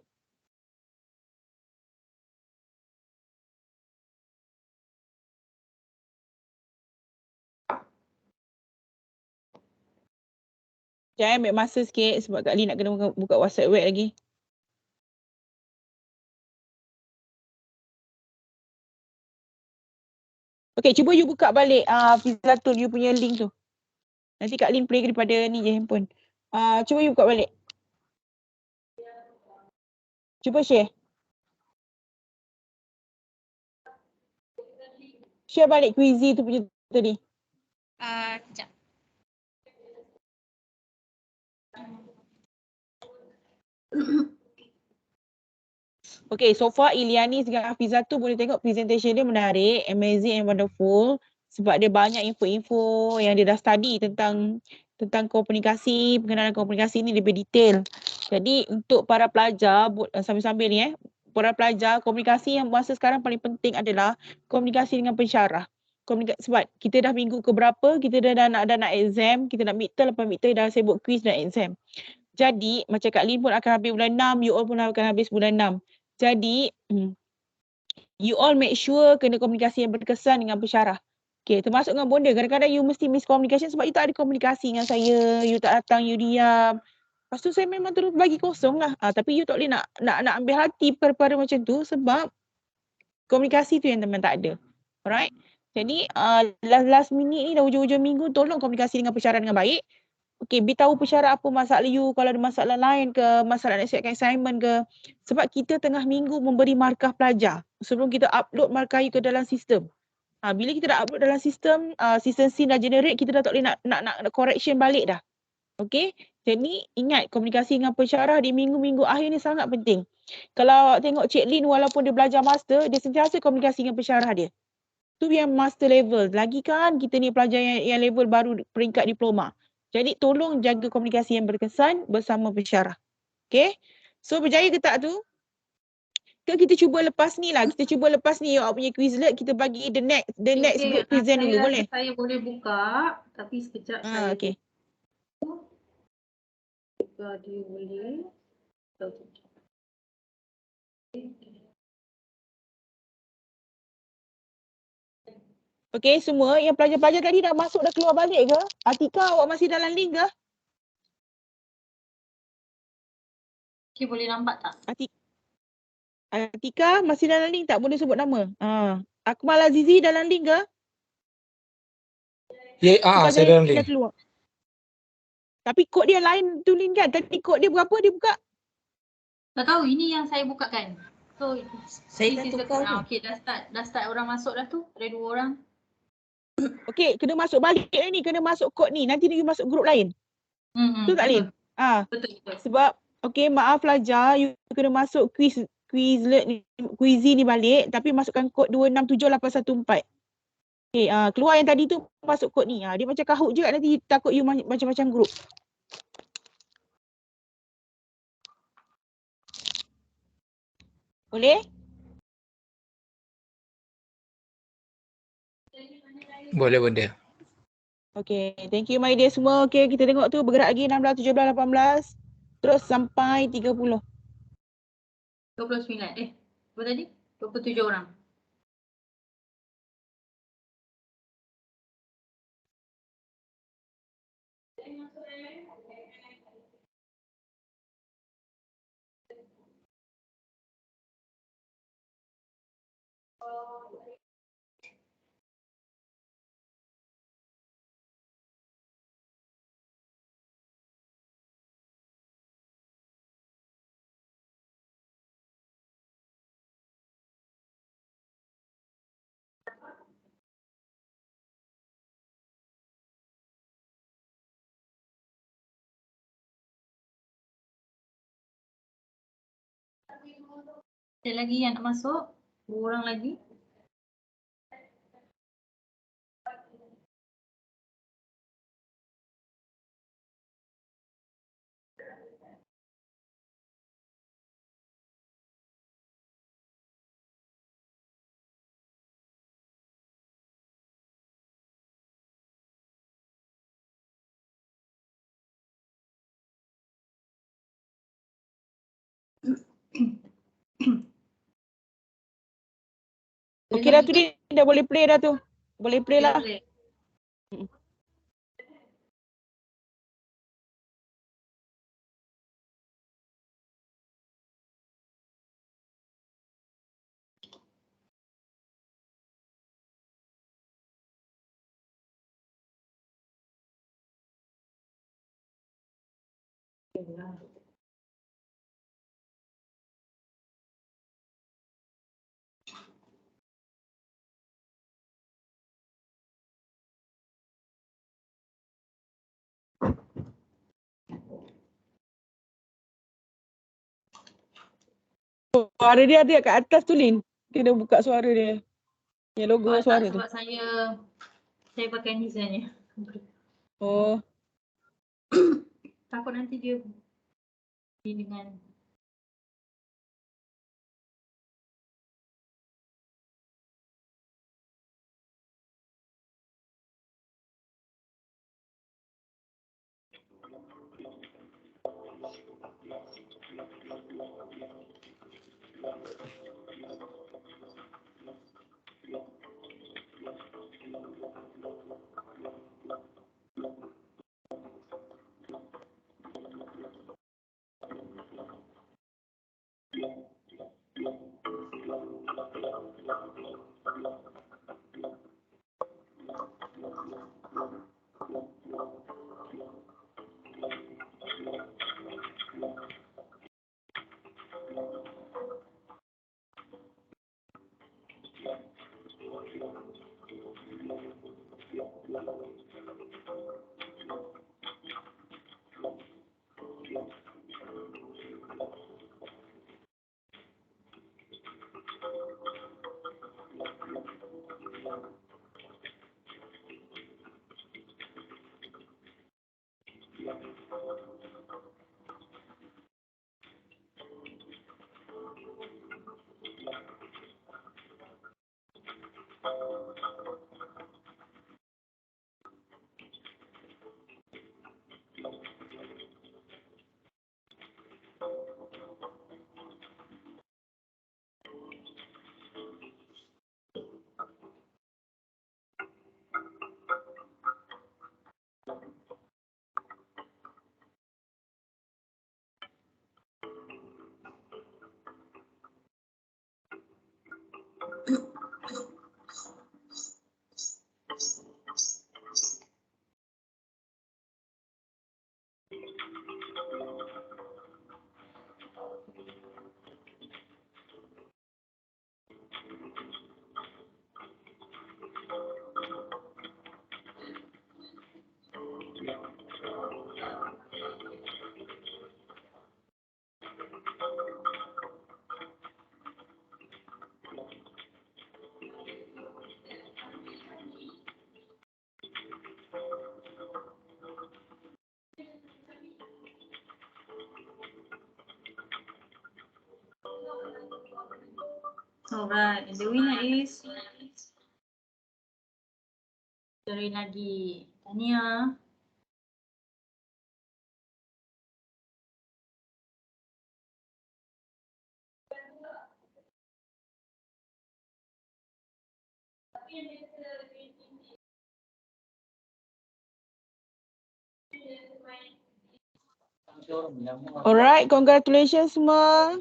Jangan ambil masa sikit sebab Kak Lin nak kena buka WhatsApp web lagi. Okay, cuba you buka balik Fizatul you punya link tu. Nanti Kak Lin play daripada ni je handphone. Cuba you buka balik. Cuba share. Share balik Quizzy tu punya tadi. Sekejap. Okay, so far Ilianis dengan Hafizatul boleh tengok presentation dia menarik, amazing and wonderful. Sebab dia banyak info-info yang dia dah study tentang komunikasi, pengenalan komunikasi ni lebih detail. Jadi untuk para pelajar, sambil-sambil ni para pelajar, komunikasi yang masa sekarang paling penting adalah komunikasi dengan pensyarah. Sebab kita dah minggu ke berapa, kita dah nak exam, kita nak midterm, lepas midterm dah sibuk quiz dan exam. Jadi macam Kak Lin pun akan habis bulan 6, you all pun akan habis bulan 6. Jadi, you all make sure kena komunikasi yang berkesan dengan pensyarah. Okay, termasuk dengan bonda. Kadang-kadang you mesti miscommunication sebab you tak ada komunikasi dengan saya. You tak datang, you diam. Lepas tu saya memang terus bagi kosong lah. Tapi you tak boleh nak ambil hati perkara macam tu sebab komunikasi tu yang memang tak ada. Alright? Jadi, last minute ni dah hujung-hujung minggu, tolong komunikasi dengan pensyarah dengan baik. Okay, beritahu pensyarah apa masalah you, kalau ada masalah lain ke, masalah nak siapkan assignment ke. Sebab kita tengah minggu memberi markah pelajar sebelum kita upload markah you ke dalam sistem. Bila kita dah upload dalam sistem, sistem SIN dah generate, kita dah tak boleh nak correction balik dah. Okay, jadi ingat komunikasi dengan pensyarah di minggu-minggu akhir ni sangat penting. Kalau tengok Cik Lin walaupun dia belajar master, dia sentiasa komunikasi dengan pensyarah dia. Tu yang master level. Lagi kan kita ni pelajar yang level baru peringkat diploma. Jadi tolong jaga komunikasi yang berkesan bersama pensyarah. Okay. So berjaya ke tak tu? Ke kita cuba lepas ni lah. Kita cuba lepas ni awak punya Quizlet. Kita bagi the next group present dulu. Boleh? Saya boleh buka. Tapi sekejap saya Okay. buka dia boleh. Okay, semua yang pelajar-pelajar tadi dah masuk, dah keluar balik ke? Atika, awak masih dalam link ke? Okay, boleh nampak tak? Atika masih dalam link tak? Boleh sebut nama? Akmal Azizi dalam link ke? Ya, saya dalam Dah link. keluar. Tapi kod dia lain tu link kan? Tadi kod dia berapa dia buka? Tak tahu, ini yang saya bukakan. So, Saya dah tukar tu. Okay, dah start orang masuk dah tu. Ada 2 orang. Okay, kena masuk balik ni. Kena masuk kod ni. Nanti dia masuk grup lain. Betul tak, Lin? Betul. Sebab, okay, maaf pelajar. You kena masuk Quizlet ni, Quizy ni balik. Tapi masukkan kod 267814. Okay, keluar yang tadi tu masuk kod ni. Dia macam Kahoot juga, nanti takut you macam-macam grup. Boleh? Boleh. Okay, thank you my dear semua. Okay, kita tengok tu bergerak lagi 16, 17, 18. Terus sampai 30. 29. Apa tadi? 27 orang. Ada lagi yang nak masuk? 2 orang lagi. Okay dah tu dia dah boleh play dah tu. Boleh play lah. Boleh. Suara dia ada kat atas tu, Lin. Kena buka suara dia. Yang logo suara tu. Sebab saya pakai ni sebenarnya. Oh. Takut nanti dia ini dengan Alright, and the winner is Doreen lagi. Tahniah. Alright, congratulations semua.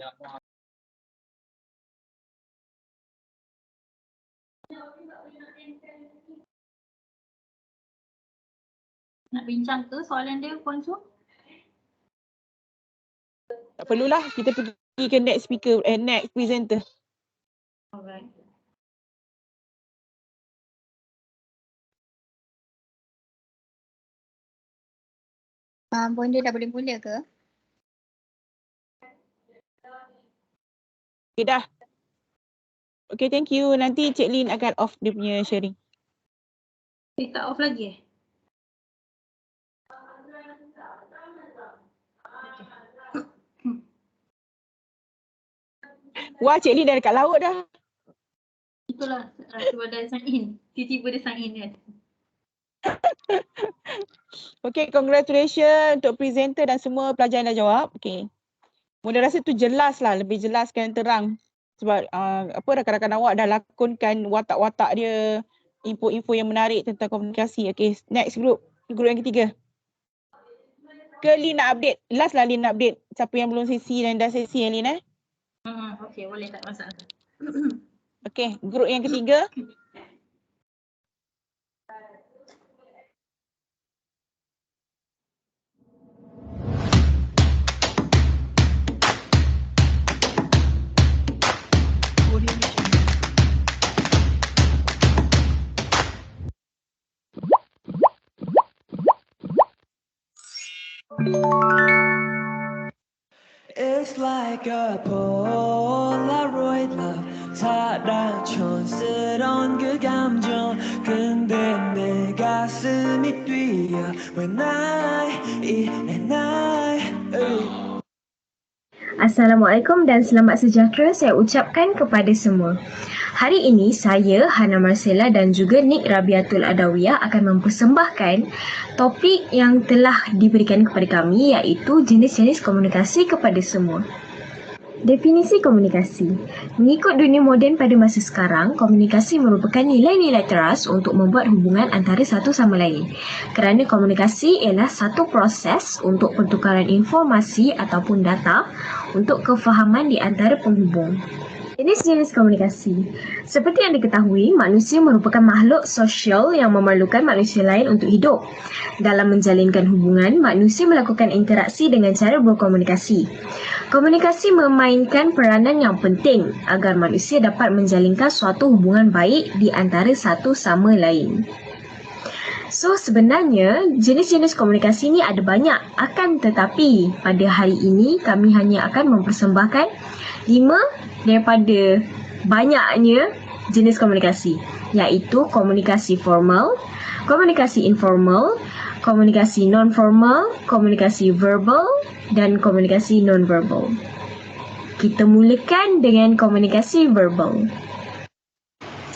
Nak bincang ke soalan dia, Puan Su? Tak perlulah, kita pergi ke next speaker, next presenter. Alright. Bonda dah boleh mula ke? Okay dah. Okay, thank you. Nanti Cik Lin akan off dia punya sharing. Tak off lagi Wah, Cik Lin dah dekat laut dah. Itulah sebab dah sign in. Tiba-tiba dia sign in kan. Okay, congratulations untuk presenter dan semua pelajar yang dah jawab. Okay. Mula rasa tu jelas lah, lebih jelas dan terang. Sebab rakan-rakan awak dah lakonkan watak-watak dia, info-info yang menarik tentang komunikasi. Okay, next group yang ketiga. Ke Lin nak update? Last lah Lin nak update. Siapa yang belum sesi dan dah sesi yang Lin Okay, boleh, tak masalah. Okay, group yang ketiga. It's like a Polaroid love 다 촌스러운 그 감정 근데 내 가슴이 뛰어 when I Assalamualaikum dan selamat sejahtera saya ucapkan kepada semua. Hari ini saya, Hana Marcella dan juga Nik Rabiatul Adawiyah akan mempersembahkan topik yang telah diberikan kepada kami iaitu jenis-jenis komunikasi kepada semua. Definisi komunikasi. Mengikut dunia moden pada masa sekarang, komunikasi merupakan nilai-nilai teras untuk membuat hubungan antara satu sama lain. Kerana komunikasi ialah satu proses untuk pertukaran informasi ataupun data untuk kefahaman di antara penghubung. Jenis-jenis komunikasi. Seperti yang diketahui, manusia merupakan makhluk sosial yang memerlukan manusia lain untuk hidup. Dalam menjalinkan hubungan, manusia melakukan interaksi dengan cara berkomunikasi. Komunikasi memainkan peranan yang penting agar manusia dapat menjalinkan suatu hubungan baik di antara satu sama lain. So sebenarnya jenis-jenis komunikasi ni ada banyak, akan tetapi pada hari ini kami hanya akan mempersembahkan 5 daripada banyaknya jenis komunikasi, iaitu komunikasi formal, komunikasi informal, komunikasi non-formal, komunikasi verbal dan komunikasi non-verbal. Kita mulakan dengan komunikasi verbal.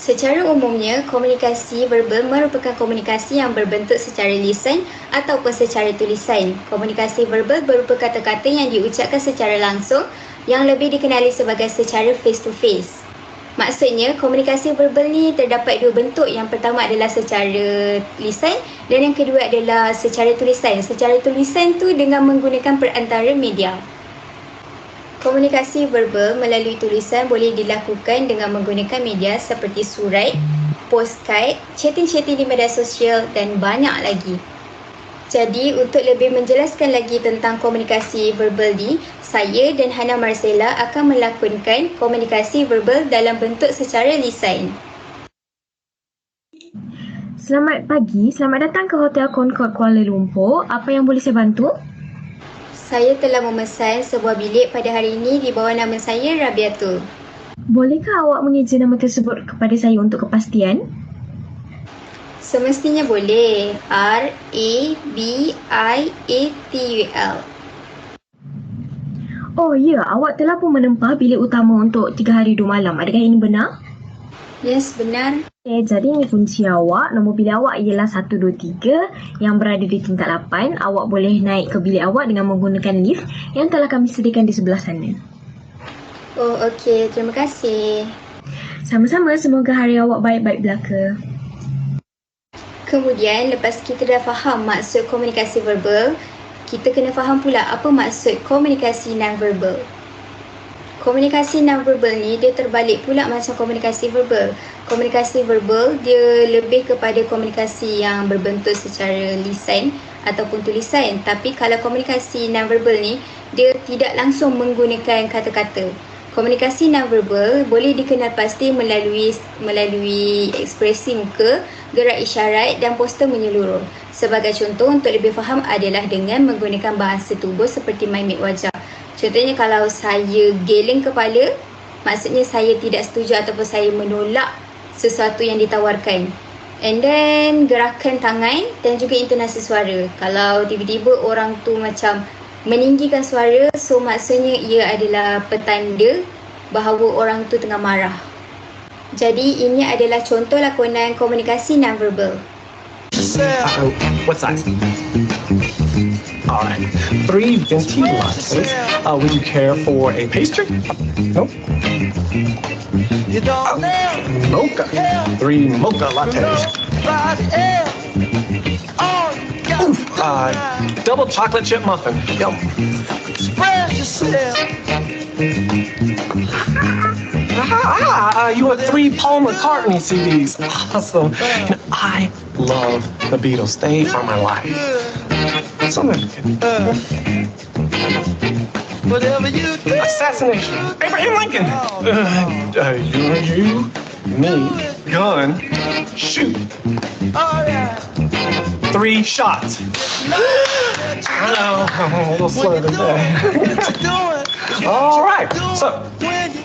Secara umumnya, komunikasi verbal merupakan komunikasi yang berbentuk secara lisan ataupun secara tulisan. Komunikasi verbal berupa kata-kata yang diucapkan secara langsung yang lebih dikenali sebagai secara face to face. Maksudnya, komunikasi verbal ni terdapat dua bentuk. Yang pertama adalah secara lisan dan yang kedua adalah secara tulisan. Secara tulisan tu dengan menggunakan perantara media. Komunikasi verbal melalui tulisan boleh dilakukan dengan menggunakan media seperti surat, postcard, chatting-chatting di media sosial dan banyak lagi. Jadi, untuk lebih menjelaskan lagi tentang komunikasi verbal ni, saya dan Hana Marcella akan melakonkan komunikasi verbal dalam bentuk secara lisan. Selamat pagi, selamat datang ke Hotel Concord Kuala Lumpur. Apa yang boleh saya bantu? Saya telah memesan sebuah bilik pada hari ini di bawah nama saya Rabiatul. Bolehkah awak mengeja nama tersebut kepada saya untuk kepastian? Semestinya boleh. Rabiatul. Oh ya, awak telah pun menempah bilik utama untuk 3 hari 2 malam. Adakah ini benar? Yes, benar. Jadi ini kunci awak. Nombor bilik awak ialah 123 yang berada di tingkat 8. Awak boleh naik ke bilik awak dengan menggunakan lift yang telah kami sediakan di sebelah sana. Oh, okey. Terima kasih. Sama-sama, semoga hari awak baik-baik belaka. Kemudian, lepas kita dah faham maksud komunikasi verbal, kita kena faham pula apa maksud komunikasi non-verbal. Komunikasi non-verbal ni dia terbalik pula macam komunikasi verbal. Komunikasi verbal dia lebih kepada komunikasi yang berbentuk secara lisan ataupun tulisan. Tapi kalau komunikasi non-verbal ni dia tidak langsung menggunakan kata-kata. Komunikasi non-verbal boleh dikenal pasti melalui ekspresi muka, gerak isyarat dan poster menyeluruh. Sebagai contoh untuk lebih faham adalah dengan menggunakan bahasa tubuh seperti mimik wajah. Contohnya kalau saya geleng kepala, maksudnya saya tidak setuju ataupun saya menolak sesuatu yang ditawarkan. And then gerakan tangan dan juga intonasi suara. Kalau tiba-tiba orang tu macam meninggikan suara, so maksudnya ia adalah petanda bahawa orang tu tengah marah. Jadi ini adalah contoh lakonan komunikasi non-verbal. What size? Alright, 3 venti lattes. Would you care for a pastry? Nope. Mocha. 3 mocha lattes. Oof, double chocolate chip muffin. Yum. You want 3 Paul McCartney CDs. Awesome. I love the Beatles. They are my life. Whatever you do. Assassination. Abraham Lincoln. You, me, gun, shoot. 3 shots. I know, I'm a little slow today. All right, so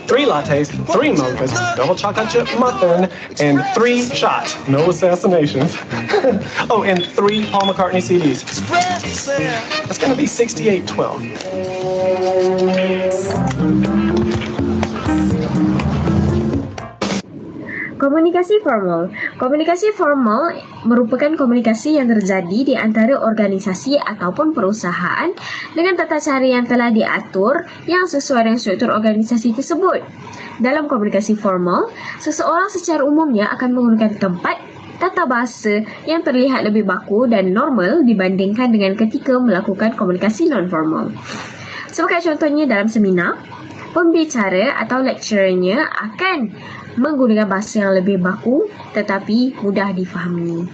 3 lattes, 3 mochas, double chocolate chip muffin, and 3 shots. No assassinations. Oh, and 3 Paul McCartney CDs. That's gonna be 6812. Komunikasi formal. Komunikasi formal merupakan komunikasi yang terjadi di antara organisasi ataupun perusahaan dengan tata cara yang telah diatur yang sesuai dengan struktur organisasi tersebut. Dalam komunikasi formal, seseorang secara umumnya akan menggunakan tempat, tata bahasa yang terlihat lebih baku dan normal dibandingkan dengan ketika melakukan komunikasi non-formal. Sebagai contohnya dalam seminar, pembicara atau lecturernya akan menggunakan bahasa yang lebih baku tetapi mudah difahami.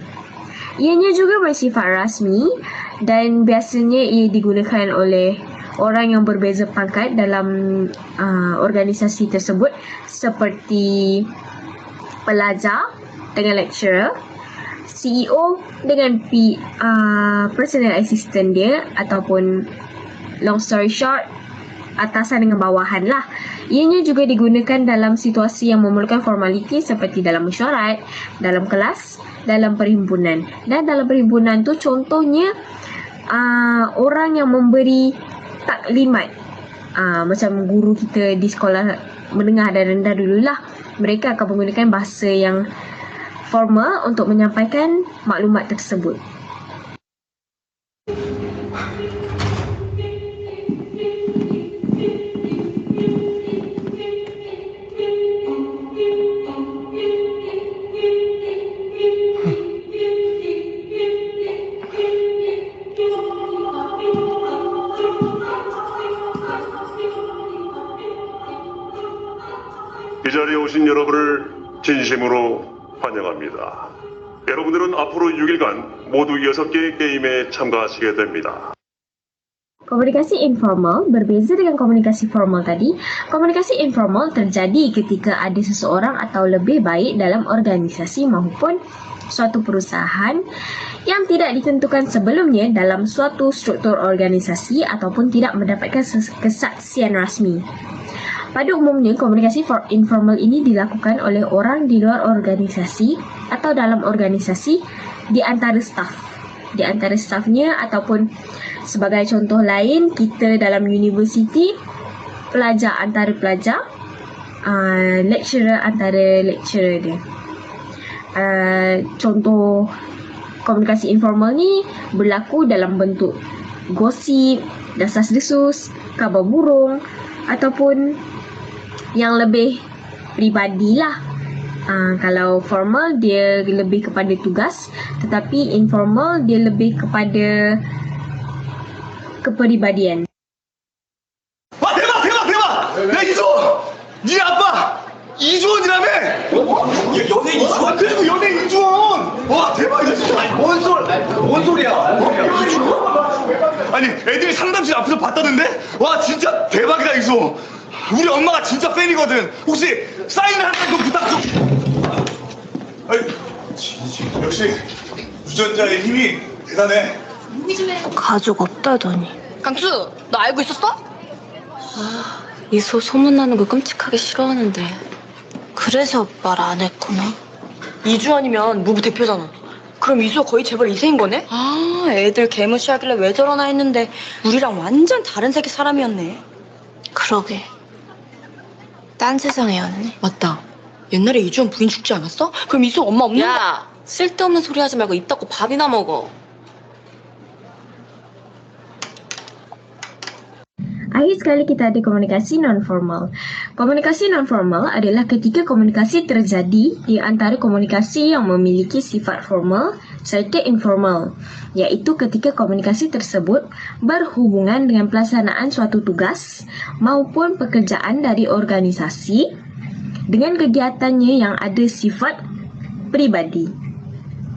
Ianya juga bersifat rasmi dan biasanya ia digunakan oleh orang yang berbeza pangkat dalam organisasi tersebut seperti pelajar dengan lecturer, CEO dengan personal assistant dia ataupun long story short atasan dengan bawahan lah. Ianya juga digunakan dalam situasi yang memerlukan formaliti seperti dalam mesyuarat, dalam kelas, dalam perhimpunan. Dan dalam perhimpunan tu contohnya orang yang memberi taklimat. Macam guru kita di sekolah menengah dan rendah dululah. Mereka akan menggunakan bahasa yang formal untuk menyampaikan maklumat tersebut. 이 자리에 오신 여러분을 진심으로 환영합니다. 여러분들은 앞으로 6일간 모두 6개의 게임에 참가하시게 됩니다. Komunikasi informal berbeza dengan komunikasi formal tadi. Komunikasi informal terjadi ketika ada seseorang atau lebih baik dalam organisasi maupun suatu perusahaan yang tidak ditentukan sebelumnya dalam suatu struktur organisasi ataupun tidak mendapatkan kesaksian rasmi. Pada umumnya, komunikasi informal ini dilakukan oleh orang di luar organisasi atau dalam organisasi di antara staf. Di antara stafnya ataupun sebagai contoh lain, kita dalam universiti, pelajar antara pelajar, lecturer antara lecturer dia. Contoh komunikasi informal ni berlaku dalam bentuk gosip, dasas-desus, kabar burung ataupun yang lebih pribadilah. Kalau formal dia lebih kepada tugas, tetapi informal dia lebih kepada kepribadian. 와 대박! 야 이조! 네 아빠 이주원이라며? 연예 이주원? 그리고 연예 이주원! 와 대박이다 진짜! 뭔 소리야? 이주원? 아니 애들이 상담실 앞에서 봤다는데? 와 진짜 대박이다 이조! 우리 엄마가 진짜 팬이거든. 혹시 사인을 한 장 좀 부탁 좀. 아니, 역시 유전자의 힘이 대단해. 가족 없다더니. 강수, 너 알고 있었어? 이소 소문나는 거 끔찍하게 싫어하는데. 그래서 말 안 했구나. 이주환이면 무부 대표잖아. 그럼 이수가 거의 재벌 2세인 거네? 아, 애들 개무시하길래 왜 저러나 했는데 우리랑 완전 다른 세계 사람이었네. 그러게. 딴 세상이었네. 맞다. 옛날에 이주환 부인 죽지 않았어? 그럼 이수 엄마 없는 거? 야, 쓸데없는 소리 하지 말고 입 닫고 밥이나 먹어. Akhir sekali kita ada komunikasi non-formal. Komunikasi non-formal adalah ketika komunikasi terjadi di antara komunikasi yang memiliki sifat formal serta informal, iaitu ketika komunikasi tersebut berhubungan dengan pelaksanaan suatu tugas maupun pekerjaan dari organisasi dengan kegiatannya yang ada sifat pribadi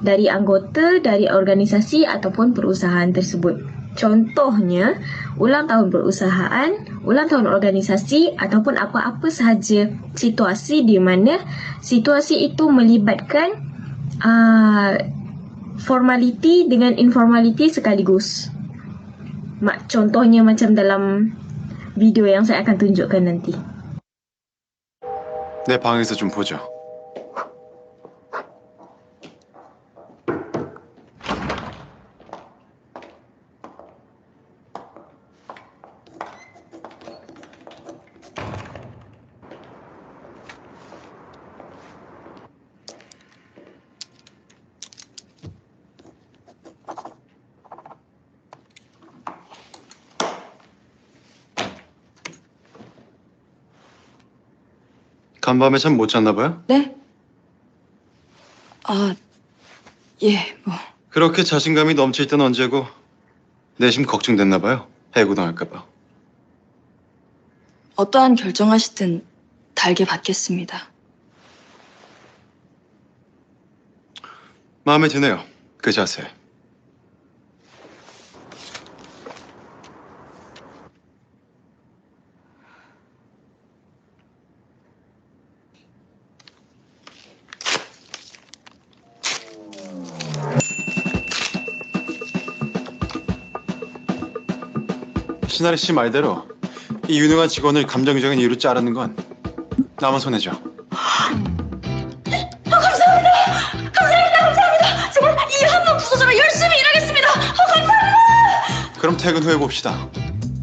dari anggota dari organisasi ataupun perusahaan tersebut. Contohnya, ulang tahun perusahaan, ulang tahun organisasi ataupun apa-apa sahaja situasi di mana situasi itu melibatkan formaliti dengan informaliti sekaligus. Contohnya macam dalam video yang saya akan tunjukkan nanti. 내 방에서 좀 보자. 간밤에 잠 못 잤나 봐요? 네? 예, 뭐. 그렇게 자신감이 넘칠 땐 언제고 내심 걱정됐나 봐요. 해고당할까 봐. 어떠한 결정하시든 달게 받겠습니다. 마음에 드네요. 그 자세. 신아래 씨 말대로 이 유능한 직원을 감정적인 이유로 자르는 건 남은 손해죠. 감사합니다. 정말 이 한번 부서져라 열심히 일하겠습니다. 감사합니다. 그럼 퇴근 후에 봅시다.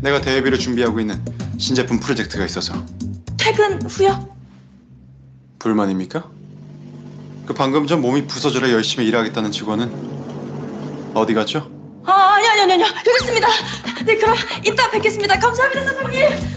내가 대회비를 준비하고 있는 신제품 프로젝트가 있어서. 퇴근 퇴근 후요. 불만입니까? 그 방금 전 몸이 부서져라 열심히 일하겠다는 직원은 어디 갔죠? 아니요. 여기 있습니다. 네, 그럼 이따 뵙겠습니다. 감사합니다, 사장님.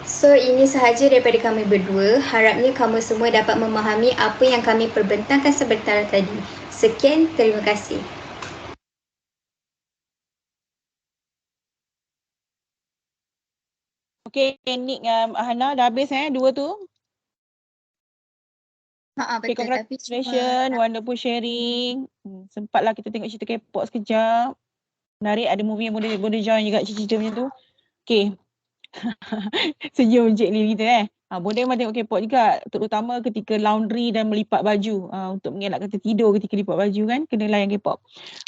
So, ini sahaja daripada kami berdua. Harapnya kamu semua dapat memahami apa yang kami perbentangkan sebentar tadi. Sekian, terima kasih. Okay, Nick, Hana, dah habis dua tu? Okay, Betul, tapi congratulations, wonderful sharing. Sempatlah kita tengok cerita K-pop sekejap. Menarik, ada movie yang boleh join juga cerita macam tu. Okay. Senyum Encik Lee kita boleh memang tengok K-pop juga, terutama ketika laundry dan melipat baju untuk mengelakkan tertidur ketika lipat baju kan, kena layan K-pop.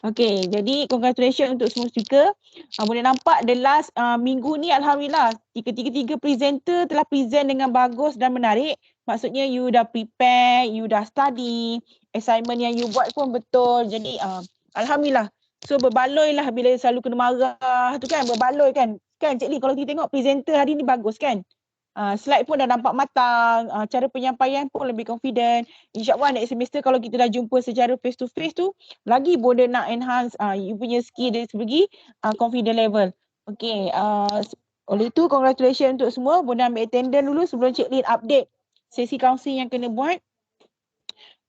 Okay, jadi congratulations untuk semua speaker. Boleh nampak the last minggu ni alhamdulillah tiga presenter telah present dengan bagus dan menarik. Maksudnya you dah prepare, you dah study, assignment yang you buat pun betul. Jadi alhamdulillah. So berbaloi lah bila selalu kena marah tu kan, berbaloi kan. Kan Cik Lee, kalau kita tengok presenter hari ni bagus kan. Slide pun dah nampak matang, cara penyampaian pun lebih confident. InsyaAllah next semester kalau kita dah jumpa secara face to face tu, lagi boleh nak enhance you punya skill dari segi confident level. Okay, oleh itu congratulations untuk semua. Boleh ambil attendance dulu sebelum Cik Lee update sesi counselling yang kena buat.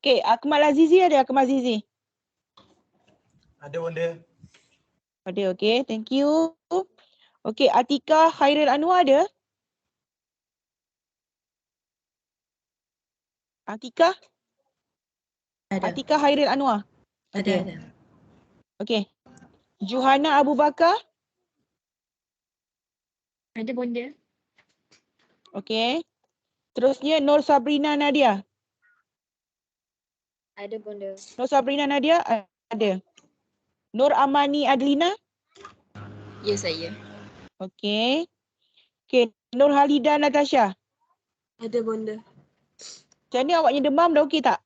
Okay, Akmal Azizi ada? Akmal Azizi? Ada benda. Ada, okay. Thank you. Okay, Atika Khairul Anwar ada? Atika? Ada. Atika Khairul Anwar? Ada. Okay. Juhana Abu Bakar? Ada benda. Okay. Terusnya Nur Sabrina Nadia? Ada benda. Nur Sabrina Nadia? Ada. Nur Amani Adlina? Ya, saya. Okay. Okay. Nur Halida Natasha? Ada benda. Macam ni awaknya demam dah okey tak?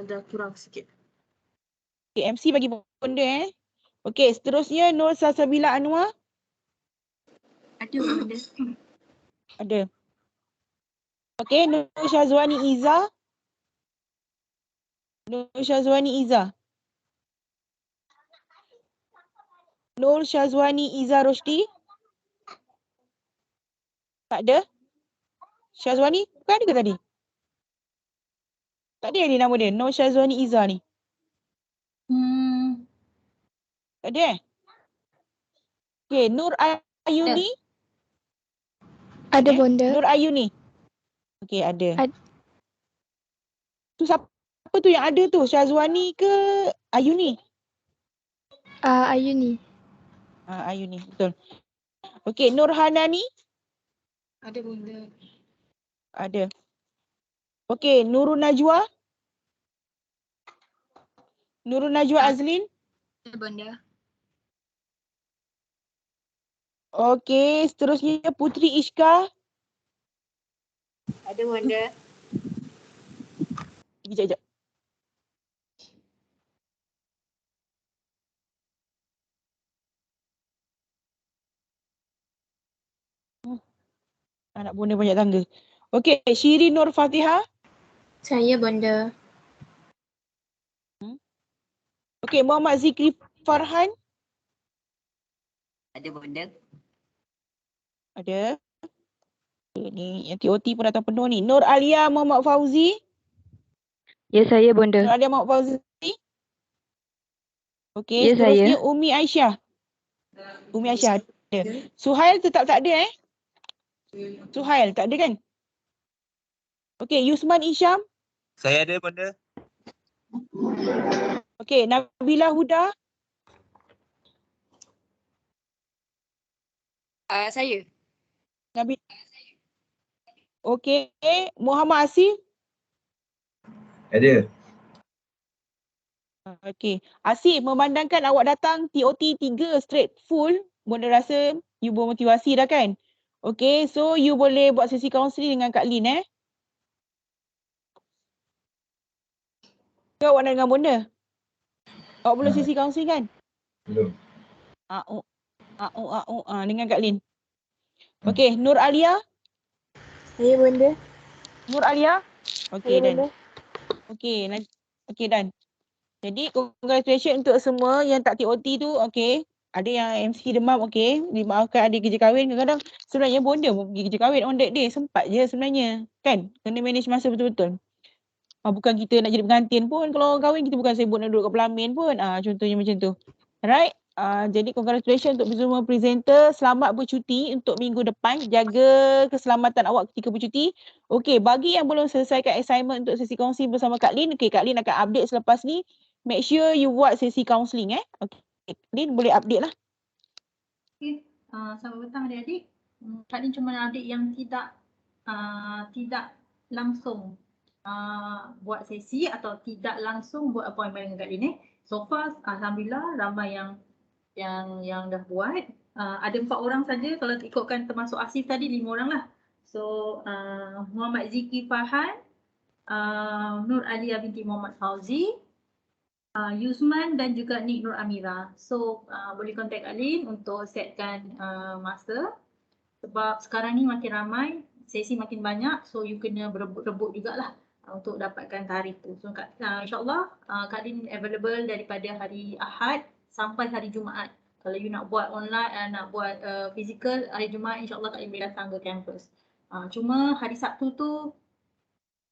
Dah kurang sikit. Okay, MC bagi benda Okay, seterusnya Nur Salsabila Anwar? Ada benda. Ada. Okay, Nur Syazwani Iza? Nur Syazwani Iza? Nur Syazwani Iza Roshdi? Tak ada? Syazwani? Bukan ada ke tadi? Tak ada ni nama dia, Nur Syazwani Iza ni. Tak ada Okay, Nur Ayuni? Ada benda. Nur Ayuni? Okay, ada. Tu siapa tu yang ada tu? Syazwani ke Ayuni? Ayuni. Ayuni, betul. Okay, Nur Hanani? Ada benda. Ada. Okay, Nurul Najwa? Nurul Najwa Azlin? Ada benda. Okay, seterusnya Putri Ishka? Ada benda. Sekejap. Anak bonda banyak tangga. Okay, Shirin Nur Fatihah? Saya benda. Okay, Muhammad Zikri Farhan? Ada benda. Ada. Okay, ni yang TOT pun datang penuh ni. Nur Alia Muhammad Fauzi? Ya, saya benda. Nur Alia Muhammad Fauzi? Okay, Ya, seterusnya saya. Umi Aisyah? Umi Aisyah ada. Suhail tetap tak ada Suhail tak ada kan? Okay, Yusman Isham? Saya ada benda. Okay, Nabila Huda? Saya. Okay, Muhammad Asif? Ada. Okay, Asif, memandangkan awak datang TOT 3 straight full, bonda rasa you bermotivasi dah kan? Okay, so you boleh buat sesi kaunseling dengan Kak Lin Ke awak nak dengan bonda? Awak belum sesi kaunseling kan? Belum. Dengan Kak Lin. Okay, Nur Alia. Ya, bonda. Nur Alia. Okay, Ya, dan. bonda. Okay, dan. Jadi, congratulations untuk semua yang tak TOT tu, okay. Ada yang MC demam, okay. Dimaafkan ada kerja kahwin. Kadang-kadang sebenarnya bonda pun pergi kerja kahwin on that day. Sempat je sebenarnya. Kan? Kena manage masa betul-betul. Bukan kita nak jadi pengantin pun. Kalau orang kahwin, kita bukan sibuk nak duduk kat pelamin pun. Contohnya macam tu. Alright. Jadi congratulations untuk semua presenter. Selamat bercuti untuk minggu depan. Jaga keselamatan awak ketika bercuti. Okay, bagi yang belum selesaikan assignment untuk sesi kongsi bersama Kak Lin. Okay, Kak Lin akan update selepas ni. Make sure you buat sesi counselling Okay, Lin boleh update lah. Okay, selamat petang adik-adik. Kak Lin cuma nak update yang tidak langsung buat sesi atau tidak langsung buat appointment dengan Kak Lin So far, alhamdulillah ramai yang dah buat. Ada 4 orang saja kalau ikutkan termasuk Asif tadi 5 orang lah. So Muhammad Ziki Farhan, Nur Alia binti Muhammad Fauzi, Yusman dan juga Nik Nur Amira. So boleh contact Kak Lin untuk setkan masa. Sebab sekarang ni makin ramai, sesi makin banyak, so you kena berebut-rebut jugalah untuk dapatkan tarikh tu. So insyaAllah Kak Lin available daripada hari Ahad sampai hari Jumaat. Kalau you nak buat online, nak buat physical, hari Jumaat insyaAllah Kak Lin boleh datang ke campus. Cuma hari Sabtu tu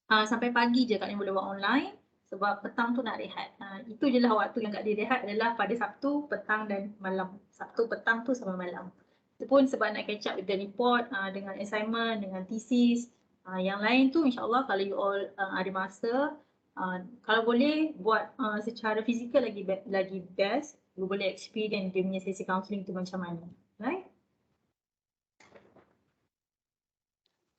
sampai pagi je Kak Lin boleh buat online sebab petang tu nak rehat. Itu je lah waktu yang Kak Lin rehat adalah pada Sabtu, petang dan malam. Sabtu petang tu sampai malam. Itu pun sebab nak catch up with the report, dengan assignment, dengan thesis. Yang lain tu insyaAllah kalau you all ada masa, kalau boleh buat secara fizikal lagi best. You boleh experience dia punya sesi counselling tu macam mana. Right?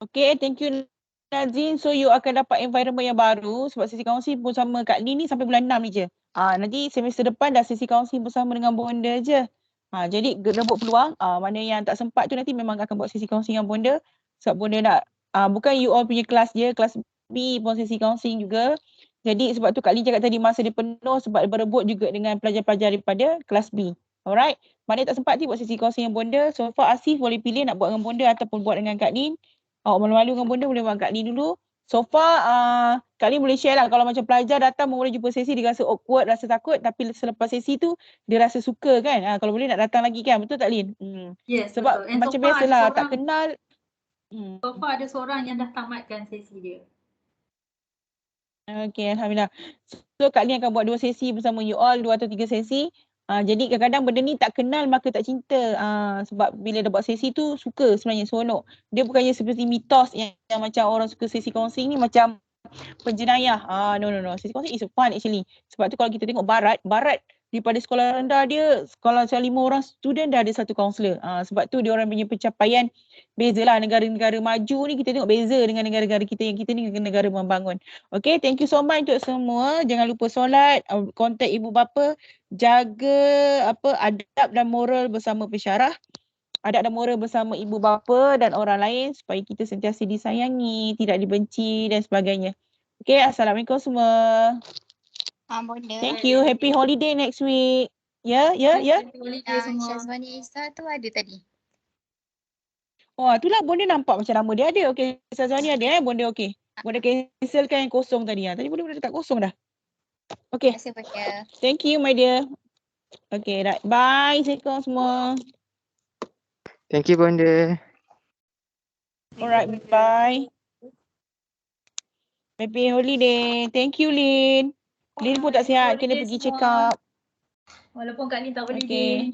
Okay, thank you Nazin. So you akan dapat environment yang baru sebab sesi counselling bersama Kak Lin ni sampai bulan 6 ni je. Nanti semester depan dah sesi counselling bersama dengan bonda je. Jadi rebut peluang. Mana yang tak sempat tu nanti memang akan buat sesi counselling dengan bonda. Sebab bonda nak, bukan you all punya kelas je, kelas B pun sesi counselling juga. Jadi sebab tu Kak Lin cakap tadi masa dia penuh sebab berebut juga dengan pelajar-pelajar daripada kelas B. Alright. Mana tak sempat nanti buat sesi counselling dengan bonda. So far Asif boleh pilih nak buat dengan bonda ataupun buat dengan Kak Lin. Awak malu-malu dengan bonda boleh buat Kak Lin dulu. So far Kak Lin boleh share lah kalau macam pelajar datang boleh jumpa sesi dia rasa awkward, rasa takut tapi selepas sesi tu dia rasa suka kan. Kalau boleh nak datang lagi kan. Betul tak Lin? Yes, sebab betul. macam biasalah tak kenal. So far ada seorang yang dah tamatkan sesi dia. Okay, alhamdulillah. So Kak Lin akan buat 2 sesi bersama you all, 2 atau 3 sesi. Jadi kadang-kadang benda ni tak kenal maka tak cinta. Sebab bila dah buat sesi tu suka sebenarnya, seronok. Dia bukannya seperti mitos yang macam orang suka sesi counselling ni macam penjenayah. No. Sesi counselling is fun actually. Sebab tu kalau kita tengok barat daripada sekolah rendah dia, sekolah macam 5 orang student dah ada 1 kaunselor. Sebab tu dia orang punya pencapaian bezalah. Negara-negara maju ni kita tengok beza dengan negara-negara kita yang kita ni negara membangun. Okay, thank you so much untuk semua. Jangan lupa solat, kontak ibu bapa, jaga adab dan moral bersama pesyarah. Adab dan moral bersama ibu bapa dan orang lain supaya kita sentiasa disayangi, tidak dibenci dan sebagainya. Okay, assalamualaikum semua. Bonda. Thank you. Happy holiday next week. Ya. Happy holiday semua. Syazwani Isa tu ada tadi. Itulah bonda nampak macam nama dia ada. Okay, Syazwani ada bonda okay. Bonda cancelkan yang kosong tadi. Tadi bonda tak kosong dah. Okay. Terima kasih bonda. Thank you my dear. Okay, right. Bye. Assalamualaikum semua. Thank you bonda. Alright, bye. Happy holiday. Thank you Lin. Lin pun tak sihat, kena pergi check up. Walaupun Kak Lin tak boleh Okay.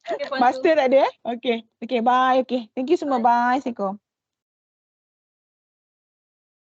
Okay, Master tak ada Okay, bye. Okay. Thank you semua. Bye. Assalamualaikum.